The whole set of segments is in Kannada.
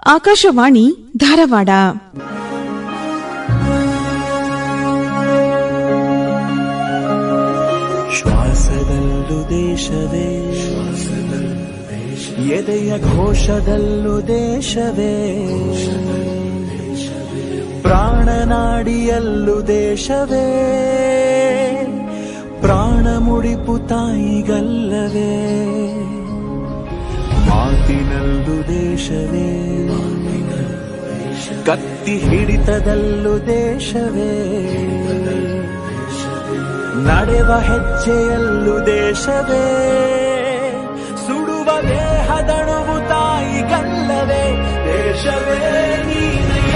ಆಕಾಶವಾಣಿ ಧಾರವಾಡ. ಶ್ವಾಸದಲ್ಲೂ ದೇಶವೇ, ಎದೆಯ ಘೋಷದಲ್ಲೂ ದೇಶವೇ, ಪ್ರಾಣನಾಡಿಯಲ್ಲೂ ದೇಶವೇ, ಪ್ರಾಣ ಮುಡಿಪು ತಾಯಿಗಲ್ಲವೇ, ಮಾತಿನಲ್ಲೂ ದೇಶವೇ, ಕತ್ತಿ ಹಿಡಿತದಲ್ಲೂ ದೇಶವೇ, ನಡೆವ ಹೆಜ್ಜೆಯಲ್ಲೂ ದೇಶವೇ, ಸುಡುವ ದೇಹದಣುವು ತಾಯಿಗಲ್ಲವೇ, ದೇಶವೇ ನೀನೆಯ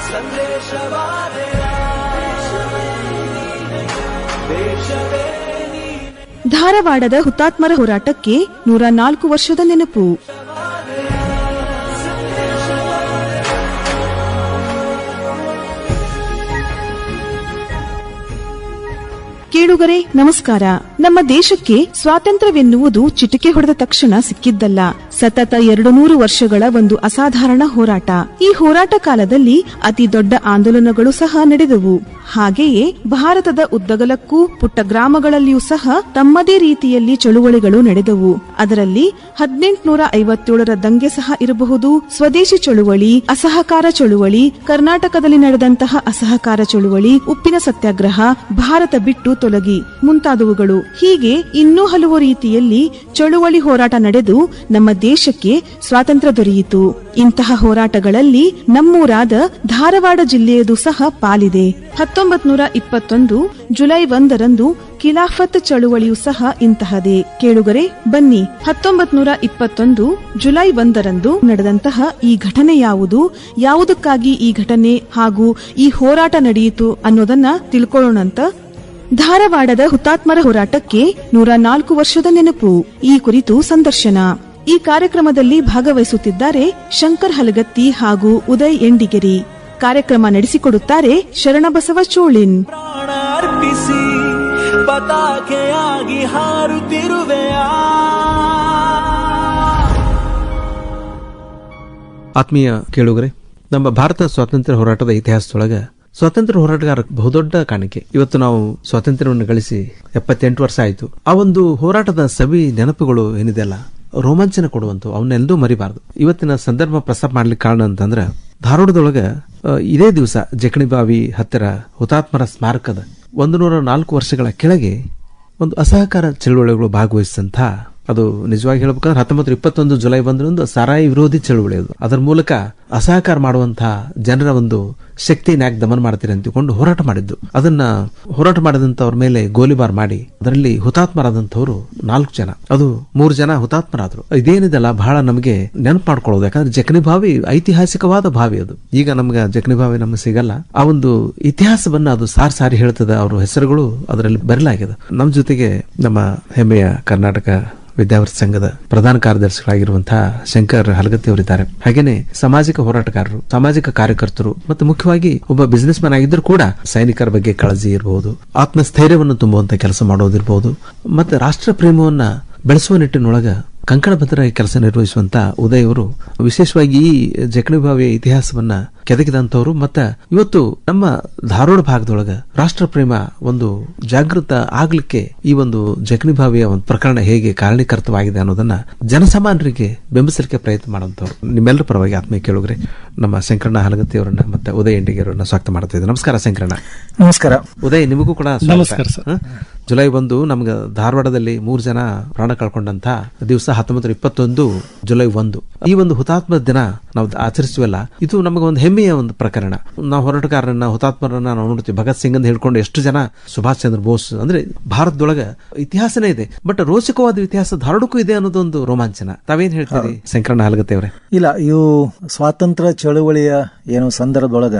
ಸಂದೇಶವಾದೆಯ, ದೇಶವೇ. ಧಾರವಾಡದ ಹುತಾತ್ಮರ ಹೋರಾಟಕ್ಕೆ 104 ವರ್ಷದ ನೆನಪು. ಕೇಳುಗರೆ ನಮಸ್ಕಾರ. ನಮ್ಮ ದೇಶಕ್ಕೆ ಸ್ವಾತಂತ್ರ್ಯವೆನ್ನುವುದು ಚಿಟಿಕೆ ಹೊಡೆದ ತಕ್ಷಣ ಸಿಕ್ಕಿದ್ದಲ್ಲ. ಸತತ 200 ವರ್ಷಗಳ ಒಂದು ಅಸಾಧಾರಣ ಹೋರಾಟ. ಈ ಹೋರಾಟ ಕಾಲದಲ್ಲಿ ಅತಿ ದೊಡ್ಡ ಆಂದೋಲನಗಳು ಸಹ ನಡೆದವು. ಹಾಗೆಯೇ ಭಾರತದ ಉದ್ದಗಲಕ್ಕೂ ಪುಟ್ಟ ಗ್ರಾಮಗಳಲ್ಲಿಯೂ ಸಹ ತಮ್ಮದೇ ರೀತಿಯಲ್ಲಿ ಚಳುವಳಿಗಳು ನಡೆದವು. ಅದರಲ್ಲಿ 1857ರ ದಂಗೆ ಸಹ ಇರಬಹುದು, ಸ್ವದೇಶಿ ಚಳುವಳಿ, ಅಸಹಕಾರ ಚಳುವಳಿ, ಕರ್ನಾಟಕದಲ್ಲಿ ನಡೆದಂತಹ ಅಸಹಕಾರ ಚಳುವಳಿ, ಉಪ್ಪಿನ ಸತ್ಯಾಗ್ರಹ, ಭಾರತ ಬಿಟ್ಟು ತೊಲಗಿ ಮುಂತಾದವುಗಳು. ಹೀಗೆ ಇನ್ನೂ ಹಲವು ರೀತಿಯಲ್ಲಿ ಚಳುವಳಿ ಹೋರಾಟ ನಡೆದು ನಮ್ಮ ದೇಶಕ್ಕೆ ಸ್ವಾತಂತ್ರ್ಯ ದೊರೆಯಿತು. ಇಂತಹ ಹೋರಾಟಗಳಲ್ಲಿ ನಮ್ಮೂರಾದ ಧಾರವಾಡ ಜಿಲ್ಲೆಯದು ಸಹ ಪಾಲಿದೆ. 1921 ಜುಲೈ 1ರಂದು ಖಿಲಾಫತ್ ಚಳುವಳಿಯೂ ಸಹ ಇಂತಹದೇ. ಕೇಳುಗರೆ ಬನ್ನಿ, 1921 ಜುಲೈ 1ರಂದು ನಡೆದಂತಹ ಈ ಘಟನೆ ಯಾವುದು, ಯಾವುದಕ್ಕಾಗಿ ಈ ಘಟನೆ ಹಾಗೂ ಈ ಹೋರಾಟ ನಡೆಯಿತು ಅನ್ನೋದನ್ನ ತಿಳ್ಕೊಳ್ಳೋಣಂತ. ಧಾರವಾಡದ ಹುತಾತ್ಮರ ಹೋರಾಟಕ್ಕೆ 104 ವರ್ಷದ ನೆನಪು. ಈ ಕುರಿತು ಸಂದರ್ಶನ. ಈ ಕಾರ್ಯಕ್ರಮದಲ್ಲಿ ಭಾಗವಹಿಸುತ್ತಿದ್ದಾರೆ ಶಂಕರ್ ಹಲಗತ್ತಿ ಹಾಗೂ ಉದಯ್ ಎಂಡಿಗೆರಿ. ಕಾರ್ಯಕ್ರಮ ನಡೆಸಿಕೊಡುತ್ತಾರೆ ಶರಣಬಸವ ಚೋಳಿನ್. ಪ್ರಾಣ ಅರ್ಪಿಸಿ ಪತಾಕೆಯಾಗಿ ಹಾರುತ್ತಿರುವೆಯ. ಆತ್ಮೀಯ ಕೇಳುಗರೆ, ನಮ್ಮ ಭಾರತ ಸ್ವಾತಂತ್ರ್ಯ ಹೋರಾಟದ ಇತಿಹಾಸದೊಳಗ ಸ್ವಾತಂತ್ರ್ಯ ಹೋರಾಟಗಾರ ಬಹುದೊಡ್ಡ ಕಾಣಿಕೆ. ಇವತ್ತು ನಾವು ಸ್ವಾತಂತ್ರ್ಯವನ್ನು ಗಳಿಸಿ 78 ವರ್ಷ ಆಯಿತು. ಆ ಒಂದು ಹೋರಾಟದ ಸವಿ ನೆನಪುಗಳು ಏನಿದೆಯಲ್ಲ, ರೋಮಾಂಚನ ಕೊಡುವಂತ, ಅವನ್ನೆಂದೂ ಮರಿಬಾರದು. ಇವತ್ತಿನ ಸಂದರ್ಭ ಪ್ರಸ್ತಾಪ ಮಾಡ್ಲಿಕ್ಕೆ ಕಾರಣ ಅಂತಂದ್ರ, ಧಾರವಾಡದೊಳಗ ಇದೇ ದಿವಸ ಜಕಣಿಬಾವಿ ಹತ್ತಿರ ಹುತಾತ್ಮರ ಸ್ಮಾರಕದ 104 ವರ್ಷಗಳ ಕೆಳಗೆ ಒಂದು ಅಸಹಕಾರ ಚಳುವಳಿಗಳು ಭಾಗವಹಿಸಿದಂಥ, ಅದು ನಿಜವಾಗಿ ಹೇಳಬೇಕಂದ್ರೆ 1921 ಜುಲೈ 1ರಂದು ಸಾರಾಯಿ ವಿರೋಧಿ ಚಳುವಳಿ. ಅದು ಅದರ ಮೂಲಕ ಅಸಹಕಾರ ಮಾಡುವಂತಹ ಜನರ ಒಂದು ಶಕ್ತಿನ ಯಾಕೆ ದಮನ ಮಾಡ್ತೀರಿ ಅಂತಿಕೊಂಡು ಹೋರಾಟ ಮಾಡಿದ್ದು. ಅದನ್ನ ಹೋರಾಟ ಮಾಡಿದಂತವ್ರ ಮೇಲೆ ಗೋಲಿಬಾರ್ ಮಾಡಿ ಅದರಲ್ಲಿ ಹುತಾತ್ಮರಾದಂಥವ್ರು 4 ಜನ, ಅದು 3 ಜನ ಹುತಾತ್ಮರಾದ್ರು. ಇದೇನಿದೆಲ್ಲ ಬಹಳ ನಮಗೆ ನೆನಪು ಮಾಡ್ಕೊಳ್ಳೋದು. ಯಾಕಂದ್ರೆ ಜಕಣಿ ಬಾವಿ ಐತಿಹಾಸಿಕವಾದ ಬಾವಿ. ಅದು ಈಗ ನಮ್ಗೆ ಜಕಣಿ ಬಾವಿ ನಮ್ಗೆ ಸಿಗಲ್ಲ. ಆ ಒಂದು ಇತಿಹಾಸವನ್ನ ಅದು ಸಾರಿ ಹೇಳ್ತದೆ. ಅವ್ರ ಹೆಸರುಗಳು ಅದರಲ್ಲಿ ಬರಲಾಗಿದೆ. ನಮ್ಮ ಜೊತೆಗೆ ನಮ್ಮ ಹೆಮ್ಮೆಯ ಕರ್ನಾಟಕ ವಿದ್ಯಾವರ್ತಿ ಸಂಘದ ಪ್ರಧಾನ ಕಾರ್ಯದರ್ಶಿಗಳಾಗಿರುವಂತಹ ಶಂಕರ್ ಹಲಗತ್ತಿ ಅವರಿದ್ದಾರೆ. ಹಾಗೇನೆ ಸಾಮಾಜಿಕ ಹೋರಾಟಗಾರರು, ಸಾಮಾಜಿಕ ಕಾರ್ಯಕರ್ತರು, ಮತ್ತು ಮುಖ್ಯವಾಗಿ ಒಬ್ಬ ಬಿಸಿನೆಸ್ ಮ್ಯಾನ್ ಆಗಿದ್ರು ಕೂಡ ಸೈನಿಕರ ಬಗ್ಗೆ ಕಾಳಜಿ ಇರಬಹುದು, ಆತ್ಮಸ್ಥೈರ್ಯವನ್ನು ತುಂಬುವಂತ ಕೆಲಸ ಮಾಡೋದಿರಬಹುದು, ಮತ್ತೆ ರಾಷ್ಟ್ರ ಪ್ರೇಮವನ್ನ ಬೆಳೆಸುವ ನಿಟ್ಟಿನೊಳಗ ಕಂಕಣಬದ್ಧರಾಗಿ ಕೆಲಸ ನಿರ್ವಹಿಸುವಂತ ಉದಯ್ ಅವರು ವಿಶೇಷವಾಗಿ ಈ ಜಕಣಿಬಾವಿಯ ಇತಿಹಾಸವನ್ನ ಕೆದಕಿದಂತವ್ರು. ಮತ್ತೆ ಇವತ್ತು ನಮ್ಮ ಧಾರವಾಡ ಭಾಗದೊಳಗ ರಾಷ್ಟ್ರ ಪ್ರೇಮ ಒಂದು ಜಾಗೃತ ಆಗ್ಲಿಕ್ಕೆ ಈ ಒಂದು ಜಕಣಿಬಾವಿಯ ಒಂದು ಪ್ರಕರಣ ಹೇಗೆ ಕಾರಣೀಕರ್ತವಾಗಿದೆ ಅನ್ನೋದನ್ನ ಜನಸಾಮಾನ್ಯರಿಗೆ ಬೆಂಬಲಿಸಲಿಕ್ಕೆ ಪ್ರಯತ್ನ ಮಾಡುವಂತವ್ರು. ನಿಮ್ಮೆಲ್ಲರ ಪರವಾಗಿ ಆತ್ಮೀಯ ಕೇಳುಗರೆ ನಮ್ಮ ಶಂಕರಣ್ಣ ಹಲಗತ್ತಿ ಅವರನ್ನ ಮತ್ತೆ ಉದಯ್ ಎಂಡಿಗೆ ಅವರನ್ನ ಸ್ವಾಗತ ಮಾಡ್ತಾ ಇದ್ದಾರೆ. ನಮಸ್ಕಾರ ಶಂಕರಣ್ಣ. ನಮಸ್ಕಾರ ಉದಯ್, ನಿಮಗೂ ಕೂಡ ನಮಸ್ಕಾರ ಸರ್. ಜುಲೈ 1 ನಮ್ಗೆ ಧಾರವಾಡದಲ್ಲಿ 3 ಜನ ಪ್ರಾಣ ಕಳ್ಕೊಂಡಂತ ದಿವಸ 1921 ಜುಲೈ 1. ಈ ಒಂದು ಹುತಾತ್ಮ ದಿನ ನಾವು ಆಚರಿಸುವಲ್ಲ, ಇದು ನಮಗೆ ಒಂದು ಹೆಮ್ಮೆಯ ಒಂದು ಪ್ರಕರಣ. ನಾವು ಹೋರಾಟಗಾರರನ್ನ, ಹುತಾತ್ಮರನ್ನ ನಾವು ನೋಡ್ತೀವಿ. ಭಗತ್ ಸಿಂಗ್ ಅಂತ ಹೇಳ್ಕೊಂಡು ಎಷ್ಟು ಜನ, ಸುಭಾಷ್ ಚಂದ್ರ ಬೋಸ್, ಅಂದ್ರೆ ಭಾರತದೊಳಗ ಇತಿಹಾಸನೇ ಇದೆ. ಬಟ್ ರೋಚಕವಾದ ಇತಿಹಾಸ ಧಾರವಾಡಕ್ಕೂ ಇದೆ ಅನ್ನೋದೊಂದು ರೋಮಾಂಚನ. ತಾವೇನ್ ಹೇಳ್ತೀರಿ ಶಂಕರಣ್ಣ ಹಲಗತ್ತಿ ಅವರೇ? ಇಲ್ಲ, ಇವು ಸ್ವಾತಂತ್ರ್ಯ ಚಳುವಳಿಯ ಏನು ಸಂದರ್ಭದೊಳಗ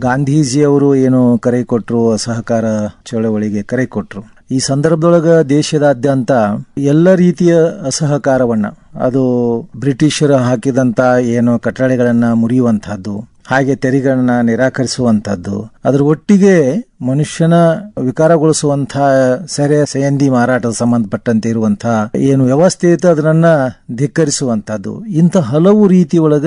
ಗಾಂಧೀಜಿಯವರು ಏನು ಕರೆ ಕೊಟ್ರು, ಅಸಹಕಾರ ಚಳವಳಿಗೆ ಕರೆ ಕೊಟ್ರು. ಈ ಸಂದರ್ಭದೊಳಗ ದೇಶದಾದ್ಯಂತ ಎಲ್ಲ ರೀತಿಯ ಅಸಹಕಾರವನ್ನ, ಅದು ಬ್ರಿಟಿಷರು ಹಾಕಿದಂತ ಏನು ಕಟ್ಟಳೆಗಳನ್ನ ಮುರಿಯುವಂತಹದ್ದು, ಹಾಗೆ ತೆರಿಗೆಗಳನ್ನ ನಿರಾಕರಿಸುವಂತಹದ್ದು, ಅದರ ಒಟ್ಟಿಗೆ ಮನುಷ್ಯನ ವಿಕಾರಗೊಳಿಸುವಂತಹ ಸೆರೆ ಸೆಯಂದಿ ಮಾರಾಟದ ಸಂಬಂಧಪಟ್ಟಂತೆ ಇರುವಂತಹ ಏನು ವ್ಯವಸ್ಥೆ ಇತ್ತು ಅದನ್ನ ಧಿಕ್ಕರಿಸುವಂತಹದ್ದು. ಇಂಥ ಹಲವು ರೀತಿ ಒಳಗ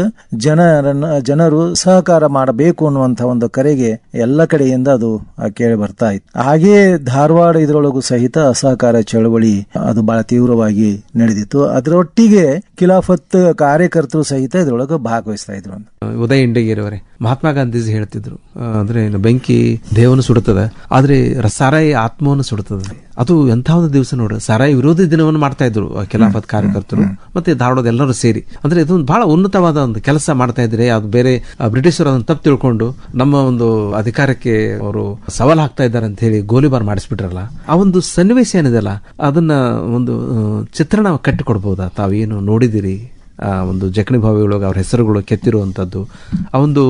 ಜನರು ಸಹಕಾರ ಮಾಡಬೇಕು ಅನ್ನುವಂತಹ ಒಂದು ಕರೆಗೆ ಎಲ್ಲ ಕಡೆಯಿಂದ ಅದು ಕೇಳಿ ಬರ್ತಾ ಇತ್ತು. ಹಾಗೆಯೇ ಧಾರವಾಡ ಇದರೊಳಗೂ ಸಹಿತ ಅಸಹಕಾರ ಚಳವಳಿ ಅದು ಬಹಳ ತೀವ್ರವಾಗಿ ನಡೆದಿತ್ತು. ಅದರೊಟ್ಟಿಗೆ ಖಿಲಾಫತ್ ಕಾರ್ಯಕರ್ತರು ಸಹಿತ ಇದರೊಳಗೆ ಭಾಗವಹಿಸ್ತಾ ಇದ್ರು. ಉದಯ ಇಂಡಗೇರಿಯವರೇ, ಮಹಾತ್ಮ ಗಾಂಧೀಜಿ ಹೇಳ್ತಿದ್ರು, ಅಂದ್ರೆ ಬೆಂಕಿ ದೇಹವನ್ನು ಸುಡುತ್ತದೆ, ಆದ್ರೆ ಸಾರಾಯಿ ಆತ್ಮವನ್ನು ಸುಡುತ್ತದೆ. ಅದು ಎಂಥ ಒಂದು ದಿವಸ ನೋಡ, ಸಾರಾಯಿ ವಿರೋಧಿ ದಿನವನ್ನು ಮಾಡ್ತಾ ಇದ್ರು ಖಿಲಾಫತ್ ಕಾರ್ಯಕರ್ತರು ಮತ್ತೆ ಧಾರವಾಡದ ಎಲ್ಲರೂ ಸೇರಿ. ಅಂದ್ರೆ ಇದೊಂದು ಬಹಳ ಉನ್ನತವಾದ ಒಂದು ಕೆಲಸ ಮಾಡ್ತಾ ಇದ್ರೆ, ಅದು ಬೇರೆ ಬ್ರಿಟಿಷರು ಅದನ್ನು ತಪ್ಪು ತಿಳ್ಕೊಂಡು ನಮ್ಮ ಒಂದು ಅಧಿಕಾರಕ್ಕೆ ಅವರು ಸವಾಲು ಹಾಕ್ತಾ ಇದ್ದಾರೆ ಅಂತ ಹೇಳಿ ಗೋಲಿಬಾರ್ ಮಾಡಿಸ್ಬಿಟ್ರಲ್ಲ. ಆ ಒಂದು ಸನ್ನಿವೇಶ ಏನಿದೆಲ್ಲ ಅದನ್ನ ಒಂದು ಚಿತ್ರಣ ಕಟ್ಟಿಕೊಡ್ಬಹುದಾ? ತಾವೇನು ನೋಡಿದಿರಿ ಆ ಒಂದು ಜಕಣಿ ಬಾವಿಯೊಳಗೆ ಅವ್ರ ಹೆಸರುಗಳು ಕೆತ್ತಿರುವಂತದ್ದು, ಆ ಒಂದು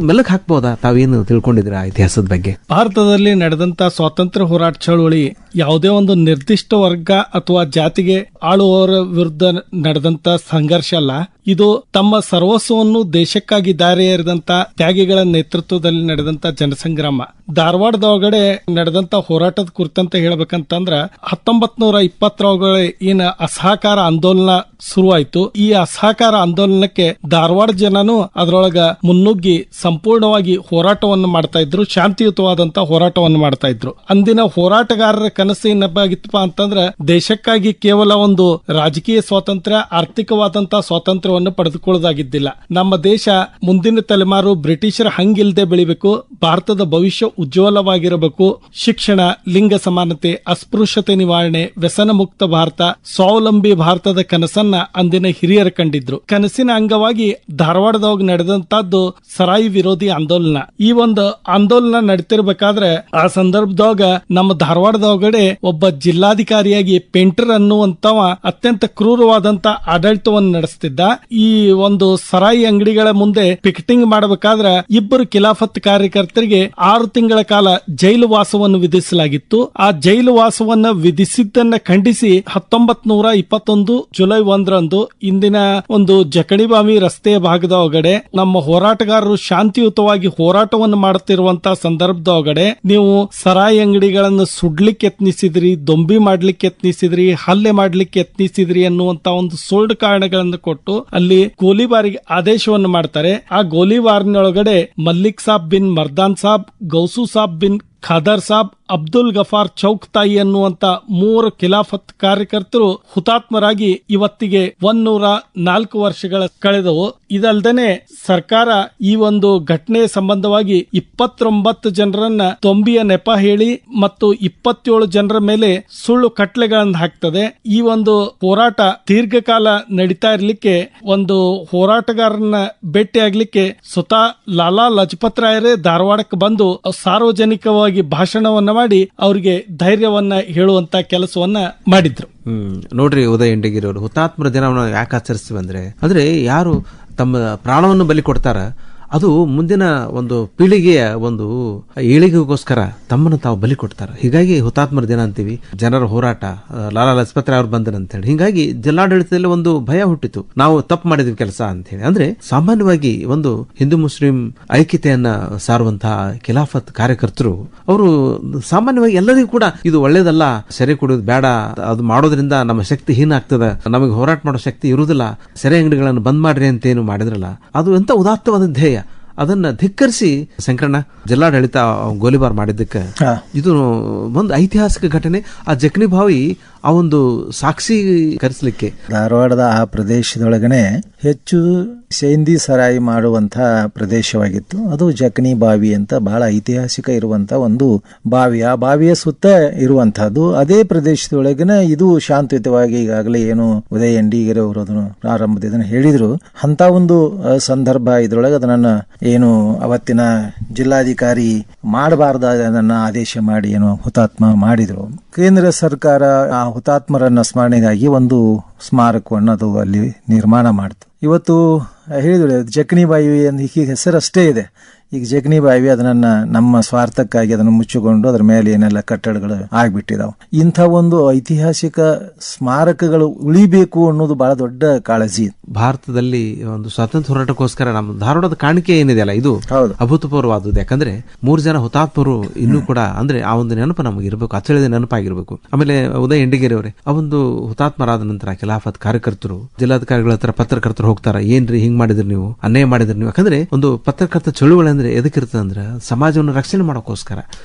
ಮೆಲಕ್ ಹಾಕ್ಬೋದಾ? ತಾವೇನು ತಿಳ್ಕೊಂಡಿದ್ದೀರಾ ಇತಿಹಾಸದ ಬಗ್ಗೆ? ಭಾರತದಲ್ಲಿ ನಡೆದಂತ ಸ್ವಾತಂತ್ರ್ಯ ಹೋರಾಟ ಚಳವಳಿ ಯಾವುದೇ ಒಂದು ನಿರ್ದಿಷ್ಟ ವರ್ಗ ಅಥವಾ ಜಾತಿಗೆ ಆಳುವವರ ವಿರುದ್ಧ ನಡೆದಂತ ಸಂಘರ್ಷ ಅಲ್ಲ. ಇದು ತಮ್ಮ ಸರ್ವಸ್ವವನ್ನು ದೇಶಕ್ಕಾಗಿ ದಾರಿ ಎರೆದಂತ ತ್ಯಾಗಿಗಳ ನೇತೃತ್ವದಲ್ಲಿ ನಡೆದಂತ ಜನಸಂಗ್ರಾಮ. ಧಾರವಾಡದೊಳಗಡೆ ನಡೆದಂತ ಹೋರಾಟದ ಕುರಿತಂತೆ ಹೇಳ್ಬೇಕಂತಂದ್ರ 1920 ಏನ ಅಸಹಕಾರ ಆಂದೋಲನ ಶುರುವಾಯಿತು. ಈ ಅಸಹಕಾರ ಆಂದೋಲನಕ್ಕೆ ಧಾರವಾಡ ಜನನು ಅದರೊಳಗ ಮುನ್ನುಗ್ಗಿ ಸಂಪೂರ್ಣವಾಗಿ ಹೋರಾಟವನ್ನು ಮಾಡ್ತಾ ಇದ್ರು, ಶಾಂತಿಯುತವಾದಂತ ಹೋರಾಟವನ್ನು ಮಾಡ್ತಾ ಇದ್ರು. ಅಂದಿನ ಹೋರಾಟಗಾರರ ಕನಸು ಏನಪ್ಪಾಗಿತ್ತಪ್ಪ ಅಂತಂದ್ರ ದೇಶಕ್ಕಾಗಿ ಕೇವಲ ಒಂದು ರಾಜಕೀಯ ಸ್ವಾತಂತ್ರ್ಯ, ಆರ್ಥಿಕವಾದಂತಹ ಸ್ವಾತಂತ್ರ್ಯವನ್ನು ಪಡೆದುಕೊಳ್ಳೋದಾಗಿದ್ದಿಲ್ಲ. ನಮ್ಮ ದೇಶ ಮುಂದಿನ ತಲೆಮಾರು ಬ್ರಿಟಿಷರ ಹಂಗಿಲ್ದೆ ಬೆಳಿಬೇಕು, ಭಾರತದ ಭವಿಷ್ಯ ಉಜ್ವಲವಾಗಿರಬೇಕು, ಶಿಕ್ಷಣ, ಲಿಂಗ ಸಮಾನತೆ, ಅಸ್ಪೃಶ್ಯತೆ ನಿವಾರಣೆ, ವ್ಯಸನ ಮುಕ್ತ ಭಾರತ, ಸ್ವಾವಲಂಬಿ ಭಾರತದ ಕನಸನ್ನ ಅಂದಿನ ಹಿರಿಯರು ಕಂಡಿದ್ರು. ಕನಸಿನ ಅಂಗವಾಗಿ ಧಾರವಾಡದೊಳಗೆ ನಡೆದಂತದ್ದು ಸರಾಯಿ ವಿರೋಧಿ ಆಂದೋಲನ. ಈ ಒಂದು ಆಂದೋಲನ ನಡೀತಿರ್ಬೇಕಾದ್ರೆ ಆ ಸಂದರ್ಭದೊಳಗ ನಮ್ಮ ಧಾರವಾಡದೊಳಗಡೆ ಒಬ್ಬ ಜಿಲ್ಲಾಧಿಕಾರಿಯಾಗಿ ಪೇಂಟರ್ ಅನ್ನುವಂತವ ಅತ್ಯಂತ ಕ್ರೂರವಾದಂತ ಆಡಳಿತವನ್ನು ನಡೆಸ್ತಿದ್ದ. ಈ ಒಂದು ಸರಾಯಿ ಅಂಗಡಿಗಳ ಮುಂದೆ ಪಿಕೆಟಿಂಗ್ ಮಾಡಬೇಕಾದ್ರೆ ಇಬ್ಬರು ಖಿಲಾಫತ್ ಕಾರ್ಯಕರ್ತರಿಗೆ 6 ತಿಂಗಳ ಕಾಲ ಜೈಲು ವಾಸವನ್ನು ವಿಧಿಸಲಾಗಿತ್ತು. ಆ ಜೈಲು ವಾಸವನ್ನು ವಿಧಿಸಿದ್ದನ್ನ ಖಂಡಿಸಿ 1921 ಜುಲೈ 1ರಂದು ಇಂದಿನ ಒಂದು ಜಕಣಿಬಾವಿ ರಸ್ತೆಯ ಭಾಗದ ಒಳಗಡೆ ನಮ್ಮ ಹೋರಾಟಗಾರರು ಶಾಂತಿಯುತವಾಗಿ ಹೋರಾಟವನ್ನು ಮಾಡುತ್ತಿರುವಂತಹ ಸಂದರ್ಭದ ಒಳಗಡೆ ನೀವು ಸರಾಯಿ ಅಂಗಡಿಗಳನ್ನು ಸುಡ್ಲಿಕ್ಕೆ ಯತ್ನಿಸಿದ್ರಿ, ದೊಂಬಿ ಮಾಡ್ಲಿಕ್ಕೆ ಯತ್ನಿಸಿದ್ರಿ, ಹಲ್ಲೆ ಮಾಡ್ಲಿಕ್ಕೆ ಯತ್ನಿಸಿದ್ರಿ ಅನ್ನುವಂತ ಒಂದು ಸುಳ್ಳು ಕಾರಣಗಳನ್ನು ಕೊಟ್ಟು ಅಲ್ಲಿ ಗೋಲಿಬಾರಿಗೆ ಆದೇಶವನ್ನು ಮಾಡ್ತಾರೆ. ಆ ಗೋಲಿಬಾರಿನೊಳಗಡೆ ಮಲ್ಲಿಕ್ ಸಾಬ್ ಬಿನ್ ಮರ್ದಾನ್ ಸಾಬ್, ಗೌಸು ಸಾಬ್ ಬಿನ್ ಖಾದರ್ ಸಾಬ್, ಅಬ್ದುಲ್ ಗಫಾರ್ ಚೌಕ್ತಾಯಿ ಅನ್ನುವಂತ 3 ಖಿಲಾಫತ್ ಕಾರ್ಯಕರ್ತರು ಹುತಾತ್ಮರಾಗಿ ಇವತ್ತಿಗೆ 104 ವರ್ಷಗಳ ಕಳೆದವು. ಇದಲ್ದೇನೆ ಸರ್ಕಾರ ಈ ಒಂದು ಘಟನೆ ಸಂಬಂಧವಾಗಿ 29 ಜನರನ್ನ ದೊಂಬಿಯ ನೆಪ ಹೇಳಿ ಮತ್ತು 27 ಜನರ ಮೇಲೆ ಸುಳ್ಳು ಕಟ್ಲೆಗಳನ್ನು ಹಾಕ್ತದೆ. ಈ ಒಂದು ಹೋರಾಟ ದೀರ್ಘಕಾಲ ನಡೀತಾ ಇರ್ಲಿಕ್ಕೆ ಒಂದು ಹೋರಾಟಗಾರನ್ನ ಭೇಟಿಯಾಗ್ಲಿಕ್ಕೆ ಸ್ವತಃ ಲಾಲಾ ಲಜಪತ್ ರಾಯರೇ ಧಾರವಾಡಕ್ಕೆ ಬಂದು ಸಾರ್ವಜನಿಕವಾಗಿ ಭಾಷಣವನ್ನ ಮಾಡಿ ಅವರಿಗೆ ಧೈರ್ಯವನ್ನ ಹೇಳುವಂತ ಕೆಲಸವನ್ನ ಮಾಡಿದ್ರು. ನೋಡ್ರಿ ಉದಯ ಇಂಡಗಿರಿ ಅವರು, ಹುತಾತ್ಮರ ದಿನವನ್ನು ಯಾಕೆ ಆಚರಿಸ್ತೀವಿ ಅಂದ್ರೆ ಯಾರು ತಮ್ಮ ಪ್ರಾಣವನ್ನು ಬಲಿ ಕೊಡ್ತಾರ ಅದು ಮುಂದಿನ ಒಂದು ಪೀಳಿಗೆಯ ಒಂದು ಏಳಿಗೆಗೋಸ್ಕರ ತಮ್ಮನ್ನು ತಾವು ಬಲಿ ಕೊಡ್ತಾರೆ. ಹೀಗಾಗಿ ಹುತಾತ್ಮರ ದಿನ ಅಂತೀವಿ. ಜನರ ಹೋರಾಟ, ಲಾಲಾ ಲಜಪತ್ ರಾಯ್ ಅವರು ಬಂದರು ಅಂತ ಹೇಳಿ ಹೀಗಾಗಿ ಜಿಲ್ಲಾಡಳಿತದಲ್ಲಿ ಒಂದು ಭಯ ಹುಟ್ಟಿತು, ನಾವು ತಪ್ಪು ಮಾಡಿದ್ವಿ ಕೆಲಸ ಅಂತ ಹೇಳಿ. ಅಂದ್ರೆ ಸಾಮಾನ್ಯವಾಗಿ ಒಂದು ಹಿಂದೂ ಮುಸ್ಲಿಂ ಐಕ್ಯತೆಯನ್ನ ಸಾರುವಂತಹ ಖಿಲಾಫತ್ ಕಾರ್ಯಕರ್ತರು ಅವರು ಸಾಮಾನ್ಯವಾಗಿ ಎಲ್ಲರಿಗೂ ಕೂಡ ಇದು ಒಳ್ಳೇದಲ್ಲ, ಸೆರೆ ಕೊಡೋದು ಬೇಡ, ಅದು ಮಾಡೋದ್ರಿಂದ ನಮ್ಮ ಶಕ್ತಿ ಹೀನ ಆಗ್ತದೆ, ನಮಗೆ ಹೋರಾಟ ಮಾಡೋ ಶಕ್ತಿ ಇರುವುದಿಲ್ಲ, ಸೆರೆ ಅಂಗಡಿಗಳನ್ನು ಬಂದ್ ಮಾಡ್ರಿ ಅಂತ ಏನು ಮಾಡಿದ್ರಲ್ಲ, ಅದು ಎಂತ ಉದಾತ್ತವಾದ ಧ್ಯೇಯ. ಅದನ್ನ ಧಿಕ್ಕರಿಸಿ ಶಂಕರಣ್ಣ ಜಿಲ್ಲಾಡಳಿತ ಗೋಲಿಬಾರ್ ಮಾಡಿದ್ದಕ್ಕೆ ಇದು ಒಂದು ಐತಿಹಾಸಿಕ ಘಟನೆ. ಆ ಜಕಣಿ ಬಾವಿ ಆ ಒಂದು ಸಾಕ್ಷಿ ಕರೆಸಲಿಕ್ಕೆ ಧಾರವಾಡದ ಆ ಪ್ರದೇಶದೊಳಗನೆ ಹೆಚ್ಚು ಸೇಂದಿ ಸರಾಯಿ ಮಾಡುವಂತಹ ಪ್ರದೇಶವಾಗಿತ್ತು. ಅದು ಜಕಣಿ ಬಾವಿ ಅಂತ ಬಹಳ ಐತಿಹಾಸಿಕ ಇರುವಂತಹ ಒಂದು ಬಾವಿ. ಆ ಬಾವಿಯ ಸುತ್ತ ಇರುವಂತಹದ್ದು. ಅದೇ ಪ್ರದೇಶದೊಳಗನೆ ಇದು ಶಾಂತಿಯುತವಾಗಿ ಈಗಾಗಲೇ ಏನು ಉದಯ ಇಂಡಗಿರಿ ಅವರು ಅದನ್ನು ಪ್ರಾರಂಭದ ಹೇಳಿದ್ರು. ಅಂತ ಒಂದು ಸಂದರ್ಭ ಇದ್ರೊಳಗೆ ಅದನ್ನ ಏನು ಅವತ್ತಿನ ಜಿಲ್ಲಾಧಿಕಾರಿ ಮಾಡಬಾರ್ದ ಅದನ್ನ ಆದೇಶ ಮಾಡಿ ಏನು ಹುತಾತ್ಮ ಮಾಡಿದ್ರು. ಕೇಂದ್ರ ಸರ್ಕಾರ ಆ ಹುತಾತ್ಮರನ್ನ ಸ್ಮರಣೆಗಾಗಿ ಒಂದು ಸ್ಮಾರಕವನ್ನು ಅದು ಅಲ್ಲಿ ನಿರ್ಮಾಣ ಮಾಡಿತು. ಇವತ್ತು ಹೇಳಿದ್ರು ಜಕ್ನಿ ಬಾವಿ ಅಂತ ಈಗ ಹೆಸರು ಅಷ್ಟೇ ಇದೆ. ಈಗ ಜಗನಿ ಬಾವಿ ಅದನ್ನ ನಮ್ಮ ಸ್ವಾರ್ಥಕ್ಕಾಗಿ ಅದನ್ನು ಮುಚ್ಚಿಕೊಂಡು ಅದರ ಮೇಲೆ ಏನೆಲ್ಲ ಕಟ್ಟಡಗಳು ಆಗ್ಬಿಟ್ಟಿದಾವೆ. ಇಂಥ ಒಂದು ಐತಿಹಾಸಿಕ ಸ್ಮಾರಕಗಳು ಉಳಿಬೇಕು ಅನ್ನೋದು ಬಹಳ ದೊಡ್ಡ ಕಾಳಜಿ. ಭಾರತದಲ್ಲಿ ಒಂದು ಸ್ವಾತಂತ್ರ್ಯ ಹೋರಾಟಕ್ಕೋಸ್ಕರ ನಮ್ಮ ಧಾರವಾಡದ ಕಾಣಿಕೆ ಏನಿದೆಯಲ್ಲ ಇದು ಅಭೂತಪೂರ್ವವಾದದ್ದು. ಯಾಕಂದ್ರೆ 3 ಜನ ಹುತಾತ್ಮರು ಇನ್ನೂ ಕೂಡ ಅಂದ್ರೆ ಆ ಒಂದು ನೆನಪು ನಮಗೆ ಇರಬೇಕು, ಅಚ್ಚಳಿದ ನೆನಪಾಗಿರ್ಬೇಕು. ಆಮೇಲೆ ಉದಯ ಇಂಡಿಗೇರಿ ಅವರೇ ಆ ಒಂದು ಹುತಾತ್ಮರಾದ ನಂತರ ಖಿಲಾಫತ್ ಕಾರ್ಯಕರ್ತರು ಜಿಲ್ಲಾಧಿಕಾರಿಗಳ ಹತ್ರ ಪತ್ರಕರ್ತರು ಹೋಗ್ತಾರ, ಏನ್ರಿ ಹಿಂಗ್ ಮಾಡಿದ್ರಿ ನೀವು, ಅನ್ಯಾಯ ಮಾಡಿದ್ರಿ ನೀವು. ಯಾಕಂದ್ರೆ ಒಂದು ಪತ್ರಕರ್ತ ಚಳುವಳಿ ಅಂದ್ರೆ ಎದಕ್ಕಿರ್ತದೆ ಅಂದ್ರೆ ಸಮಾಜವನ್ನು ರಕ್ಷಣೆ ಮಾಡೋಕ್ಕೋಸ್ಕರ.